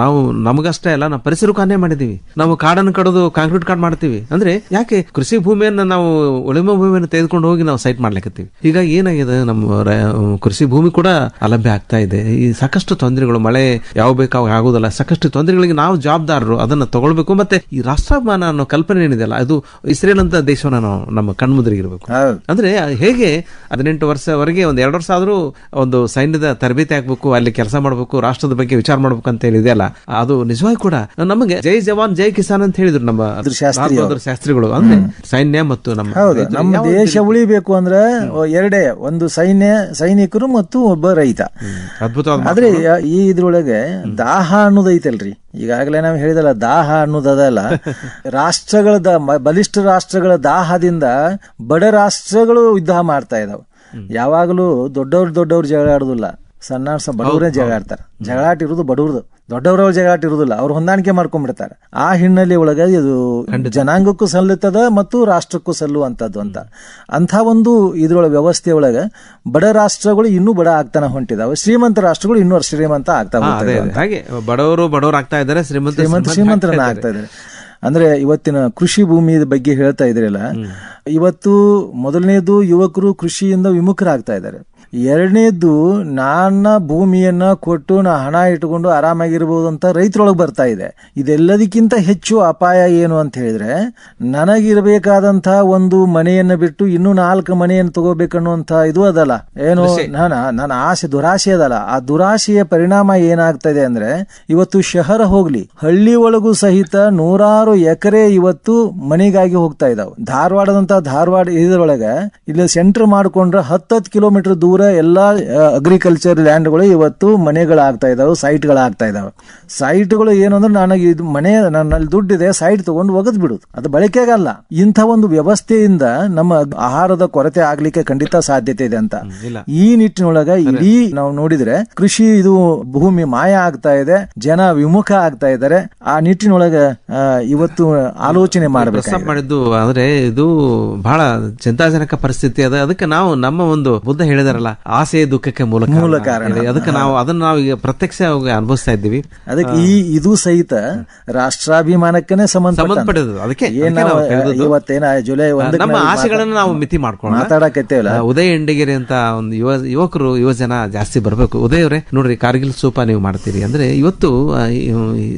ನಾವು ನಮಗಷ್ಟೇ ಅಲ್ಲ, ನಾವು ಪರಿಸರಕ್ಕೂ ಅನ್ಯಾಯ ಮಾಡಿದೀವಿ. ನಾವು ಕಾಡನ್ನು ಕಡೋದು ಕಾಂಕ್ರೀಟ್ ಕಾಡ್ ಮಾಡ್ತೀವಿ ಅಂದ್ರೆ ಯಾಕೆ? ಕೃಷಿ ಭೂಮಿಯನ್ನ ನಾವು ಉಳಿಮೆ ಭೂಮಿಯನ್ನು ತೆಗೆದುಕೊಂಡು ಹೋಗಿ ನಾವು ಸೈಟ್ ಮಾಡ್ಲಿಕ್ಕತ್ತೀವಿ. ಹೀಗಾಗಿ ಏನಾಗಿದೆ, ನಮ್ಮ ಕೃಷಿ ಭೂಮಿ ಕೂಡ ಅಲಭ್ಯ ಆಗ್ತಾ ಇದೆ. ಈ ಸಾಕಷ್ಟು ತೊಂದರೆಗಳು, ಮಳೆ ಯಾವ ಬೇಕಾಗ ಆಗೋದಲ್ಲ, ಸಾಕಷ್ಟು ತೊಂದರೆಗಳಿಗೆ ನಾವು ಜವಾಬ್ದಾರರು, ಅದನ್ನ ತಗೊಳ್ಬೇಕು. ಮತ್ತೆ ಈ ರಾಷ್ಟ್ರಾಭಿಮಾನ ಅನ್ನೋ ಕಲ್ಪನೆ ಏನಿದೆಯಲ್ಲ, ಅದು ಇಸ್ರೇಲ್ ಅಂತ ದೇಶವನ್ನ ನಾವು ನಮ್ಮ ಕಣ್ಮುದ್ರಿಗಿರ್ಬೇಕು. ಅಂದ್ರೆ ಹೇಗೆ 18 ವರ್ಷವರೆಗೆ 2 ವರ್ಷ ಆದ್ರೂ ಒಂದು ಸೈನ್ಯದ ತರಬೇತಿ ಆಗ್ಬೇಕು, ಅಲ್ಲಿ ಕೆಲಸ ಮಾಡಬೇಕು, ರಾಷ್ಟ್ರದ ಬಗ್ಗೆ ವಿಚಾರ ಮಾಡ್ಬೇಕು ಅಂತ ಹೇಳಿದೆಯಲ್ಲ, ಅದು ನಿಜವಾಗಿ ಕೂಡ ನಮಗೆ ಜೈ ಜವಾನ್ ಜೈ ಕಿಸಾನ್ ಅಂತ ಹೇಳಿದ್ರು ನಮ್ಮ ಶಾಸ್ತ್ರಿಗಳು. ಅಂದ್ರೆ ಸೈನ್ಯ ಮತ್ತು ನಮ್ಮ ದೇಶ ಉಳಿಬೇಕು ಅಂದ್ರೆ ಎರಡೇ, ಒಂದು ಸೈನಿಕರು ಮತ್ತು ಒಬ್ಬ ರೈತ. ಅದ್ಭುತವಾದ. ಆದ್ರೆ ಈ ಇದ್ರೊಳಗೆ ದಾಹ ಅನ್ನೋದೈತಲ್ರಿ, ಈಗಾಗಲೇ ನಾವು ಹೇಳಿದಲ್ಲ, ದಾಹ ಅನ್ನೋದಲ್ಲ. ಬಲಿಷ್ಠ ರಾಷ್ಟ್ರಗಳ ದಾಹದಿಂದ ಬಡ ರಾಷ್ಟ್ರಗಳು ಯುದ್ಧ ಮಾಡ್ತಾ ಇದಾವೆ. ಯಾವಾಗಲೂ ದೊಡ್ಡವ್ರು ಜಗಳ ಆಡುದಿಲ್ಲ, ಸಣ್ಣ ಬಡವರೇ ಜಗಳಾಡ್ತಾರೆ. ಜಗಳಾಟ ಇರುವುದು ಬಡವ್ರದು, ದೊಡ್ಡವರವ್ರ ಜಗಳಾಟ ಇರುವುದಿಲ್ಲ. ಅವ್ರು ಹೊಂದಾಣಿಕೆ ಮಾಡ್ಕೊಂಡ್ಬಿಡ್ತಾರೆ. ಆ ಹಿನ್ನೆಲೆ ಒಳಗ ಇದು ಜನಾಂಗಕ್ಕೂ ಸಲ್ಲುತ್ತದ ಮತ್ತು ರಾಷ್ಟ್ರಕ್ಕೂ ಸಲ್ಲುವಂತದ್ದು ಅಂತ ಒಂದು ಇದ್ರೊಳಗೆ ವ್ಯವಸ್ಥೆ ಒಳಗ ಬಡ ರಾಷ್ಟ್ರಗಳು ಇನ್ನೂ ಬಡ ಆಗ್ತಾನೆ ಹೊಂಟಿದಾವೆ, ಶ್ರೀಮಂತ ರಾಷ್ಟ್ರಗಳು ಇನ್ನೂ ಶ್ರೀಮಂತ ಆಗ್ತಾ ಹೋಗ್ತವೆ. ಹಾಗೆ ಬಡವರು ಆಗ್ತಾ ಇದ್ದಾರೆ, ಶ್ರೀಮಂತರನ್ನ ಆಗ್ತಾ ಇದ್ದಾರೆ. ಅಂದ್ರೆ ಇವತ್ತಿನ ಕೃಷಿ ಭೂಮಿ ಬಗ್ಗೆ ಹೇಳ್ತಾ ಇದ್ರಲ್ಲ, ಇವತ್ತು ಮೊದಲನೇದು ಯುವಕರು ಕೃಷಿಯಿಂದ ವಿಮುಖರಾಗ್ತಾ ಇದ್ದಾರೆ. ಎರಡನೇದು ನನ್ನ ಭೂಮಿಯನ್ನ ಕೊಟ್ಟು ನಾ ಹಣ ಇಟ್ಟುಕೊಂಡು ಆರಾಮಾಗಿರ್ಬೋದು ಅಂತ ರೈತರೊಳಗೆ ಬರ್ತಾ ಇದೆ. ಇದೆಲ್ಲದಕ್ಕಿಂತ ಹೆಚ್ಚು ಅಪಾಯ ಏನು ಅಂತ ಹೇಳಿದ್ರೆ, ನನಗಿರಬೇಕಾದಂತಹ ಒಂದು ಮನೆಯನ್ನ ಬಿಟ್ಟು ಇನ್ನೂ 4 ಮನೆಯನ್ನು ತಗೋಬೇಕನ್ನುವಂತ ಇದು ಅದಲ್ಲ ಏನು, ನನ್ನ ಆಸೆ ದುರಾಸೆ ಅದಲ್ಲ. ಆ ದುರಾಸೆಯ ಪರಿಣಾಮ ಏನಾಗ್ತಾ ಇದೆ ಅಂದ್ರೆ, ಇವತ್ತು ಶಹರ ಹೋಗ್ಲಿ, ಹಳ್ಳಿ ಒಳಗೂ ಸಹಿತ 100 ಎಕರೆ ಇವತ್ತು ಮನೆಗಾಗಿ ಹೋಗ್ತಾ ಇದಾವೆ. ಧಾರವಾಡ ಇದರೊಳಗೆ ಇಲ್ಲಿ ಸೆಂಟರ್ ಮಾಡ್ಕೊಂಡ್ರೆ 10 ಕಿಲೋಮೀಟರ್ ದೂರ ಎಲ್ಲಾ ಅಗ್ರಿಕಲ್ಚರ್ ಲ್ಯಾಂಡ್ಗಳು ಇವತ್ತು ಮನೆಗಳಾಗ್ತಾ ಇದಾವೆ, ಸೈಟ್ಗಳಾಗ್ತಾ ಇದಾವೆ. ಸೈಟ್ಗಳು ಏನು ಅಂದ್ರೆ, ನನಗೆ ಇದು ಮನೆ, ನನ್ನಲ್ಲಿ ದುಡ್ಡಿದೆ, ಸೈಟ್ ತಗೊಂಡು ಒಗದ್ ಬಿಡುದು, ಅದು ಬಳಕೆಗಲ್ಲ. ಇಂಥ ಒಂದು ವ್ಯವಸ್ಥೆಯಿಂದ ನಮ್ಮ ಆಹಾರದ ಕೊರತೆ ಆಗ್ಲಿಕ್ಕೆ ಖಂಡಿತ ಸಾಧ್ಯತೆ ಇದೆ ಅಂತ ಈ ನಿಟ್ಟಿನೊಳಗ ಇಡೀ ನಾವು ನೋಡಿದ್ರೆ ಕೃಷಿ ಇದು ಭೂಮಿ ಮಾಯ ಆಗ್ತಾ ಇದೆ, ಜನ ವಿಮುಖ ಆಗ್ತಾ ಇದ್ದಾರೆ. ಆ ನಿಟ್ಟಿನೊಳಗ ಇವತ್ತು ಆಲೋಚನೆ ಮಾಡಬೇಕು. ಅಂದ್ರೆ ಇದು ಬಹಳ ಚಿಂತಾಜನಕ ಪರಿಸ್ಥಿತಿ ಅದ. ಅದಕ್ಕೆ ನಾವು ನಮ್ಮ ಒಂದು ಬುದ್ಧ ಹೇಳಿದಾರಲ್ಲ, ಆಸೆ ದುಃಖಕ್ಕೆ ಮೂಲ ಕಾರಣ. ಅದಕ್ಕೆ ನಾವು ಈಗ ಪ್ರತ್ಯಕ್ಷ ಅನುಭವಿಸ್ತಾ ಇದ್ದೀವಿ. ಅದಕ್ಕೆ ಇದು ಸಹಿತ ರಾಷ್ಟ್ರಾಭಿಮಾನಕ್ಕೆ ಸಂಬಂಧಪಟ್ಟದ್ದು. ಅದಕ್ಕೆ ಇವತ್ತೇನ ಜುಲೈ 1 ನಮ್ಮ ಆಸೆಗಳನ್ನು ನಾವು ಮಿತಿ ಮಾಡ್ಕೊಂಡು ಮಾತಾಡಕತ್ತೇವಲ್ಲ. ಉದಯ ಎಂಡಿಗೆರೆ ಅಂತ ಒಂದು ಯುವ ಜನ ಜಾಸ್ತಿ ಬರ್ಬೇಕು. ಉದಯ ಅವರೇ ನೋಡ್ರಿ, ಕಾರ್ಗಿಲ್ ಸ್ತೂಪ ನೀವು ಮಾಡ್ತೀರಿ ಅಂದ್ರೆ, ಇವತ್ತು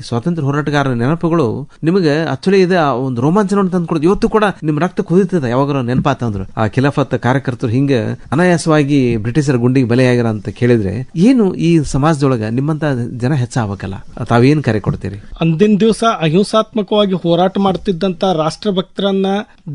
ಸ್ವಾತಂತ್ರ್ಯ ಹೋರಾಟಗಾರರ ನೆನಪುಗಳು ನಿಮಗೆ ಅಚ್ಚಳಿ ಇದೆ, ಒಂದು ರೋಮಾಂಚನ ತಂದ್ಕೊಡೋದು. ಇವತ್ತು ಕೂಡ ನಿಮ್ ರಕ್ತ ಕುದಿತದ ಯಾವಾಗ ನೆನಪಾತಂದ್ರು. ಆ ಖಿಲಾಫತ್ ಕಾರ್ಯಕರ್ತರು ಹಿಂಗ ಅನಾಯಾಸವಾಗಿ ಬ್ರಿಟಿಷರ ಗುಂಡಿಗೆ ಬಲಿಯಾಗಿರ ಅಂತ ಕೇಳಿದ್ರೆ, ಏನು ಈ ಸಮಾಜದೊಳಗ ನಿಮ್ಮಂತ ಜನ ಹೆಚ್ಚಾಗಬೇಕಲ್ಲ, ತಾವೇನ್ ಕರೆ ಕೊಡ್ತೀರಿ? ಅಂದಿನ ದಿವಸ ಅಹಿಂಸಾತ್ಮಕವಾಗಿ ಹೋರಾಟ ಮಾಡುತ್ತಿದ್ದಂತ ರಾಷ್ಟ್ರಭಕ್ತರನ್ನ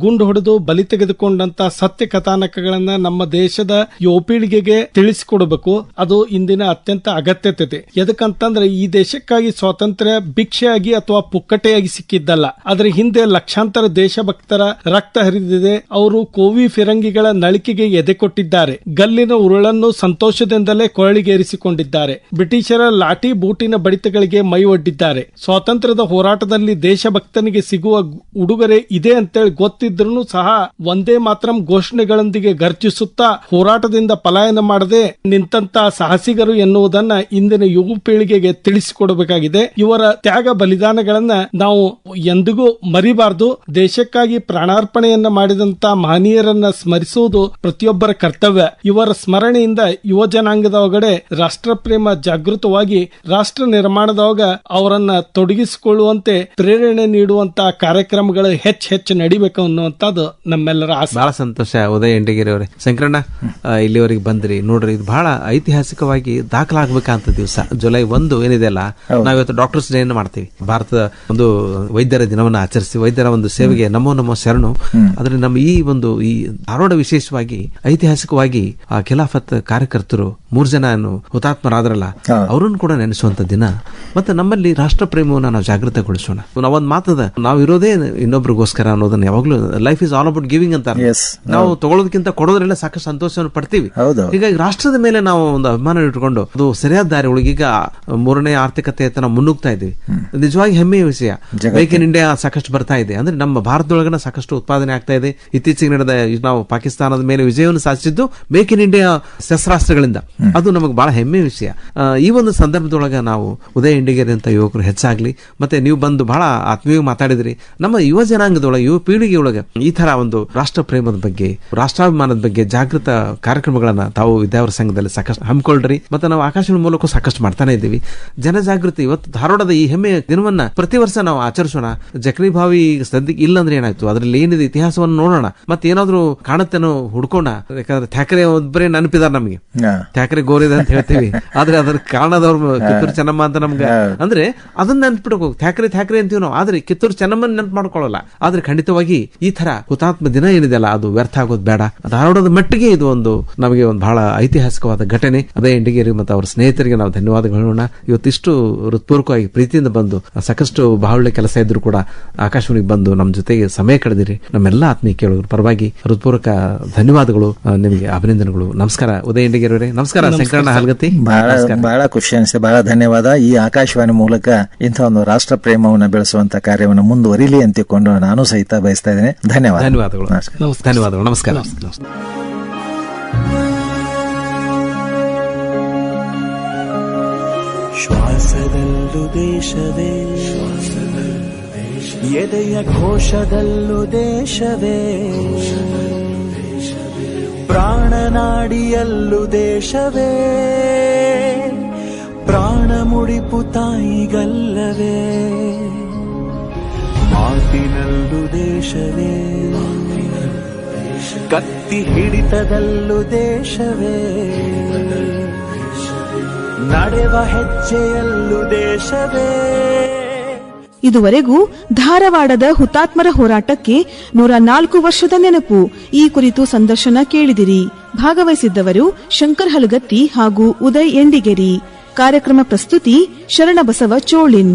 ಗುಂಡು ಹೊಡೆದು ಬಲಿ ತೆಗೆದುಕೊಂಡಂತ ಸತ್ಯ ಕಥಾನಕಗಳನ್ನ ನಮ್ಮ ದೇಶದ ಯುವ ಪೀಳಿಗೆಗೆ ತಿಳಿಸಿಕೊಡಬೇಕು. ಅದು ಇಂದಿನ ಅತ್ಯಂತ ಅಗತ್ಯತೆ ಇದೆ. ಎದಕ್ಕಂತಂದ್ರೆ, ಈ ದೇಶಕ್ಕಾಗಿ ಸ್ವಾತಂತ್ರ್ಯ ಭಿಕ್ಷೆಯಾಗಿ ಅಥವಾ ಪುಕ್ಕಟೆಯಾಗಿ ಸಿಕ್ಕಿದ್ದಲ್ಲ. ಅದರ ಹಿಂದೆ ಲಕ್ಷಾಂತರ ದೇಶಭಕ್ತರ ರಕ್ತ ಹರಿದಿದೆ. ಅವರು ಕೋವಿ ಫಿರಂಗಿಗಳ ನಳಿಕೆಗೆ ಎದೆ ಕೊಟ್ಟಿದ್ದಾರೆ. ಗಲ್ಲಿನ ಉರುಳನ್ನು ಸಂತೋಷದಿಂದಲೇ ಕೊರಳಿಗೇರಿಸಿಕೊಂಡಿದ್ದಾರೆ. ಬ್ರಿಟಿಷರ ಲಾಠಿ ಬೂಟಿನ ಬಡಿತಗಳಿಗೆ ಮೈ ಒಡ್ಡಿದ್ದಾರೆ. ಸ್ವಾತಂತ್ರ್ಯದ ಹೋರಾಟದಲ್ಲಿ ದೇಶಭಕ್ತನಿಗೆ ಸಿಗುವ ಉಡುಗೊರೆ ಇದೆ ಅಂತೇಳಿ ಗೊತ್ತಿದ್ರೂ ಸಹ ಒಂದೇ ಮಾತ್ರ ಘೋಷಣೆಗಳೊಂದಿಗೆ ಗರ್ಜಿಸುತ್ತಾ ಹೋರಾಟದಿಂದ ಪಲಾಯನ ಮಾಡದೆ ನಿಂತ ಸಾಹಸಿಗರು ಎನ್ನುವುದನ್ನ ಇಂದಿನ ಯುವ ಪೀಳಿಗೆಗೆ ತಿಳಿಸಿಕೊಡಬೇಕಾಗಿದೆ. ಇವರ ತ್ಯಾಗ ಬಲಿದಾನಗಳನ್ನ ನಾವು ಎಂದಿಗೂ ಮರಿಬಾರದು. ದೇಶಕ್ಕಾಗಿ ಪ್ರಾಣಾರ್ಪಣೆಯನ್ನ ಮಾಡಿದಂತ ಮಹನೀಯರನ್ನ ಸ್ಮರಿಸುವುದು ಪ್ರತಿಯೊಬ್ಬರ ಕರ್ತವ್ಯ. ಇವರ ಸ್ಮರಣೆಯಿಂದ ಯುವ ಜನಾಂಗದ ಒಳಗಡೆ ರಾಷ್ಟ್ರ ಪ್ರೇಮ ಜಾಗೃತವಾಗಿ ರಾಷ್ಟ್ರ ನಿರ್ಮಾಣದೊಳಗ ಅವರನ್ನ ತೊಡಗಿಸಿಕೊಳ್ಳುವಂತೆ ಪ್ರೇರಣೆ ನೀಡುವಂತ ಕಾರ್ಯಕ್ರಮಗಳು ಹೆಚ್ಚು ನಡಿಬೇಕು ಅನ್ನುವಂಥದ್ದು ನಮ್ಮೆಲ್ಲರ ಆಸೆ. ಬಹಳ ಸಂತೋಷ ಉದಯ ಎಂಡಿಗೆರೆ ಅವರೇ. ಶಂಕರಣ್ಣ, ಇಲ್ಲಿವರೆಗೆ ಬಂದ್ರಿ ನೋಡ್ರಿ, ಇದು ಬಹಳ ಐತಿಹಾಸಿಕವಾಗಿ ದಾಖಲಾಗಬೇಕಂತ ದಿವಸ ಜುಲೈ 1 ಏನಿದೆ ಅಲ್ಲ, ನಾವಿವತ್ತು ಡಾಕ್ಟರ್ಸ್ ಡೇ ಮಾಡ್ತೀವಿ. ಭಾರತದ ಒಂದು ವೈದ್ಯರ ದಿನವನ್ನು ಆಚರಿಸಿ ವೈದ್ಯರ ಒಂದು ಸೇವೆಗೆ ನಮೋ ಶರಣು. ಆದ್ರೆ ನಮ್ಮ ಈ ಧಾರವಾಡ ವಿಶೇಷವಾಗಿ ಐತಿಹಾಸಿಕವಾಗಿ ಆ ಖಿಲಾಫತ್ ಕಾರ್ಯಕರ್ತರು 3 ಜನ ಹುತಾತ್ಮರಾದ್ರಲ್ಲ, ಅವರನ್ನು ಕೂಡ ನೆನೆಸುವಂತ ದಿನ. ಮತ್ತೆ ನಮ್ಮಲ್ಲಿ ರಾಷ್ಟ್ರ ಪ್ರೇಮವನ್ನು ನಾವು ಜಾಗೃತಗೊಳಿಸೋಣ. ನಾವೊಂದ್ ಮಾತದ, ನಾವು ಇರೋದೇ ಇನ್ನೊಬ್ರಿಗೋಸ್ಕರ ಅನ್ನೋದನ್ನ ಯಾವಾಗ್ಲೂ life is all about giving ಅಂತ. ನಾವು ತಗೊಳ್ಳೋದಕ್ಕಿಂತ ಕೊಡೋದ್ರೆಲ್ಲ ಸಾಕಷ್ಟು ಸಂತೋಷವನ್ನು ಪಡ್ತೀವಿ. ಹೀಗಾಗಿ ರಾಷ್ಟ್ರದ ಮೇಲೆ ನಾವು ಒಂದು ಅಭಿಮಾನ ಇಟ್ಕೊಂಡು ಅದು ಸರಿಯಾದ ದಾರಿ ಒಳಗೆ ಈಗ 3ನೇ ಆರ್ಥಿಕತೆ ನಾವು ಮುನ್ನುಗ್ತಾ ಇದ್ದೀವಿ. ನಿಜವಾಗಿ ಹೆಮ್ಮೆಯ ವಿಷಯ. ಮೇಕ್ ಇನ್ ಇಂಡಿಯಾ ಸಾಕಷ್ಟು ಬರ್ತಾ ಇದೆ. ಅಂದ್ರೆ ನಮ್ಮ ಭಾರತದೊಳಗನ ಸಾಕಷ್ಟು ಉತ್ಪಾದನೆ ಆಗ್ತಾ ಇದೆ. ಇತ್ತೀಚೆಗೆ ನಡೆದ ನಾವು ಪಾಕಿಸ್ತಾನದ ಮೇಲೆ ವಿಜಯವನ್ನು ಸಾಧಿಸಿದ್ದು ಮೇಕ್ ಇನ್ ಇಂಡಿಯಾ ಶಸ್ತ್ರಾಸ್ತ್ರಗಳಿಂದ. ಅದು ನಮಗೆ ಬಹಳ ಹೆಮ್ಮೆಯ ವಿಷಯ. ಈ ಒಂದು ಸಂದರ್ಭದೊಳಗ ನಾವು ಉದಯ ಎಂಡಿಗೆರೆ ಅಂತ ಯುವಕರು ಹೆಚ್ಚಾಗ್ಲಿ. ಮತ್ತೆ ನೀವು ಬಂದು ಬಹಳ ಆತ್ಮೀಯವಾಗಿ ಮಾತಾಡಿದ್ರಿ. ನಮ್ಮ ಯುವ ಜನಾಂಗದೊಳಗೆ, ಯುವ ಪೀಳಿಗೆಯೊಳಗೆ ಈ ತರ ಒಂದು ರಾಷ್ಟ್ರ ಪ್ರೇಮದ ಬಗ್ಗೆ, ರಾಷ್ಟ್ರಾಭಿಮಾನದ ಬಗ್ಗೆ ಜಾಗೃತ ಕಾರ್ಯಕ್ರಮಗಳನ್ನ ತಾವು ವಿದ್ಯಾವರ ಸಂಘದಲ್ಲಿ ಸಾಕಷ್ಟು ಹಮ್ಮಿಕೊಳ್ಳ್ರಿ. ಮತ್ತೆ ನಾವು ಆಕಾಶವಾಣಿ ಮೂಲಕ ಸಾಕಷ್ಟು ಮಾಡ್ತಾನೆ ಇದ್ದೀವಿ. ಜನಜಾಗೃತಿ ಇವತ್ತು ಧಾರವಾಡದ ಈ ಹೆಮ್ಮೆಯ ದಿನವನ್ನ ಪ್ರತಿ ವರ್ಷ ನಾವು ಆಚರಿಸೋಣ. ಜಕ್ರಿಭಾವಿ ಸದ್ಯಕ್ಕೆ ಇಲ್ಲಂದ್ರೆ ಏನಾಯ್ತು, ಅದ್ರಲ್ಲಿ ಏನಿದೆ ಇತಿಹಾಸವನ್ನು ನೋಡೋಣ. ಮತ್ತೆ ಏನಾದ್ರು ಕಾಣುತ್ತೇನೋ ಹುಡ್ಕೋಣ. ಯಾಕಂದ್ರೆ ಥ್ಯಾಕ್ರೆ ಒಬ್ಬರೇ ನೆನಪಿದಾರ ನಮಗೆ, ಥ್ಯಾಕ್ರೆ ಗೋರಿದೆ ಅಂತ ಹೇಳ್ತೀವಿ. ಆದ್ರೆ ಅದ್ರ ಕಾರಣದವ್ರು ಕಿತ್ತೂರು ಚೆನ್ನಮ್ಮ ಅಂತ ನಮ್ಗೆ, ಅಂದ್ರೆ ಅದನ್ನ ನೆನ್ಪಿಡ್ಬೇಕು. ಥ್ಯಾಕ್ರೆ ಅಂತೀವಿ ನಾವು, ಆದ್ರೆ ಕಿತ್ತೂರು ಚೆನ್ನಮ್ಮನ ನೆನಪು ಮಾಡ್ಕೊಳ್ಳಲ್ಲ. ಆದ್ರೆ ಖಂಡಿತವಾಗಿ ಈ ತರ ಹುತಾತ್ಮ ದಿನ ಏನಿದೆ ಅಲ್ಲ, ಅದು ವ್ಯರ್ಥ ಆಗೋದು ಬೇಡ. ಧಾರವಾಡದ ಮಟ್ಟಿಗೆ ಇದು ಒಂದು ನಮಗೆ ಒಂದು ಬಹಳ ಐತಿಹಾಸಿಕವಾದ ಘಟನೆ. ಅದೇ ಎಂಡಿಗೇರಿ ಮತ್ತು ಅವರ ಸ್ನೇಹಿತರಿಗೆ ನಾವು ಧನ್ಯವಾದಗಳು ಹೇಳೋಣ. ಇವತ್ತಿಷ್ಟು ಹೃತ್ಪೂರ್ವಕವಾಗಿ ಪ್ರೀತಿಯಿಂದ ಬಂದು ಒಂದು ಸಾಕಷ್ಟು ಬಾಹುಳ್ಯ ಕೆಲಸ ಇದ್ರು ಕೂಡ ಆಕಾಶವಾಣಿಗೆ ಬಂದು ನಮ್ಮ ಜೊತೆಗೆ ಸಮಯ ಕಳೆದಿರಿ. ನಮ್ಮೆಲ್ಲ ಆತ್ಮೀಯ ಕೇಳುಗರ ಪರವಾಗಿ ಹೃತ್ಪೂರ್ವಕ ಧನ್ಯವಾದಗಳು, ನಿಮಗೆ ಅಭಿನಂದನೆಗಳು. ನಮಸ್ಕಾರ ಉದಯ ಇಂಡಿಗೇರವರೇ. ನಮಸ್ಕಾರ ಶಂಕರಣ್ಣ ಹಾಲ್ಗತ್ತಿ. ಬಹಳ ಖುಷಿ ಅನಿಸ್ತೆ, ಬಹಳ ಧನ್ಯವಾದ. ಈ ಆಕಾಶವಾಣಿ ಮೂಲಕ ಇಂಥ ಒಂದು ರಾಷ್ಟ್ರ ಪ್ರೇಮವನ್ನು ಬೆಳೆಸುವಂತ ಕಾರ್ಯವನ್ನು ಮುಂದುವರಿಲಿ ಅಂತಿಕೊಂಡು ನಾನು ಸಹಿತ ಬಯಸ್ತಾ ಇದ್ದೇನೆ. ಧನ್ಯವಾದಗಳು. ಧನ್ಯವಾದಗಳು. ನಮಸ್ಕಾರ. ಶ್ವಾಸದಲ್ಲೂ ದೇಶವೇ, ಎದೆಯ ಘೋಷದಲ್ಲೂ ದೇಶವೇ, ಪ್ರಾಣನಾಡಿಯಲ್ಲೂ ದೇಶವೇ, ಪ್ರಾಣ ಮುಡಿಪು ತಾಯಿಗಲ್ಲವೇ, ಮಾತಿನಲ್ಲೂ ದೇಶವೇ, ಕತ್ತಿ ಹಿಡಿತದಲ್ಲೂ ದೇಶವೇ, ನಡೆವ ಹೆಜ್ಜೆಯಲ್ಲೂ ದೇಶವೇ. ಇದುವರೆಗೂ ಧಾರವಾಡದ ಹುತಾತ್ಮರ ಹೋರಾಟಕ್ಕೆ 104 ವರ್ಷದ ನೆನಪು ಈ ಕುರಿತು ಸಂದರ್ಶನ ಕೇಳಿದಿರಿ. ಭಾಗವಹಿಸಿದ್ದವರು ಶಂಕರ್ ಹಲಗತ್ತಿ ಹಾಗೂ ಉದಯ್ ಎಂಡಿಗೇರಿ. ಕಾರ್ಯಕ್ರಮ ಪ್ರಸ್ತುತಿ ಶರಣಬಸವ ಚೋಳಿನ್.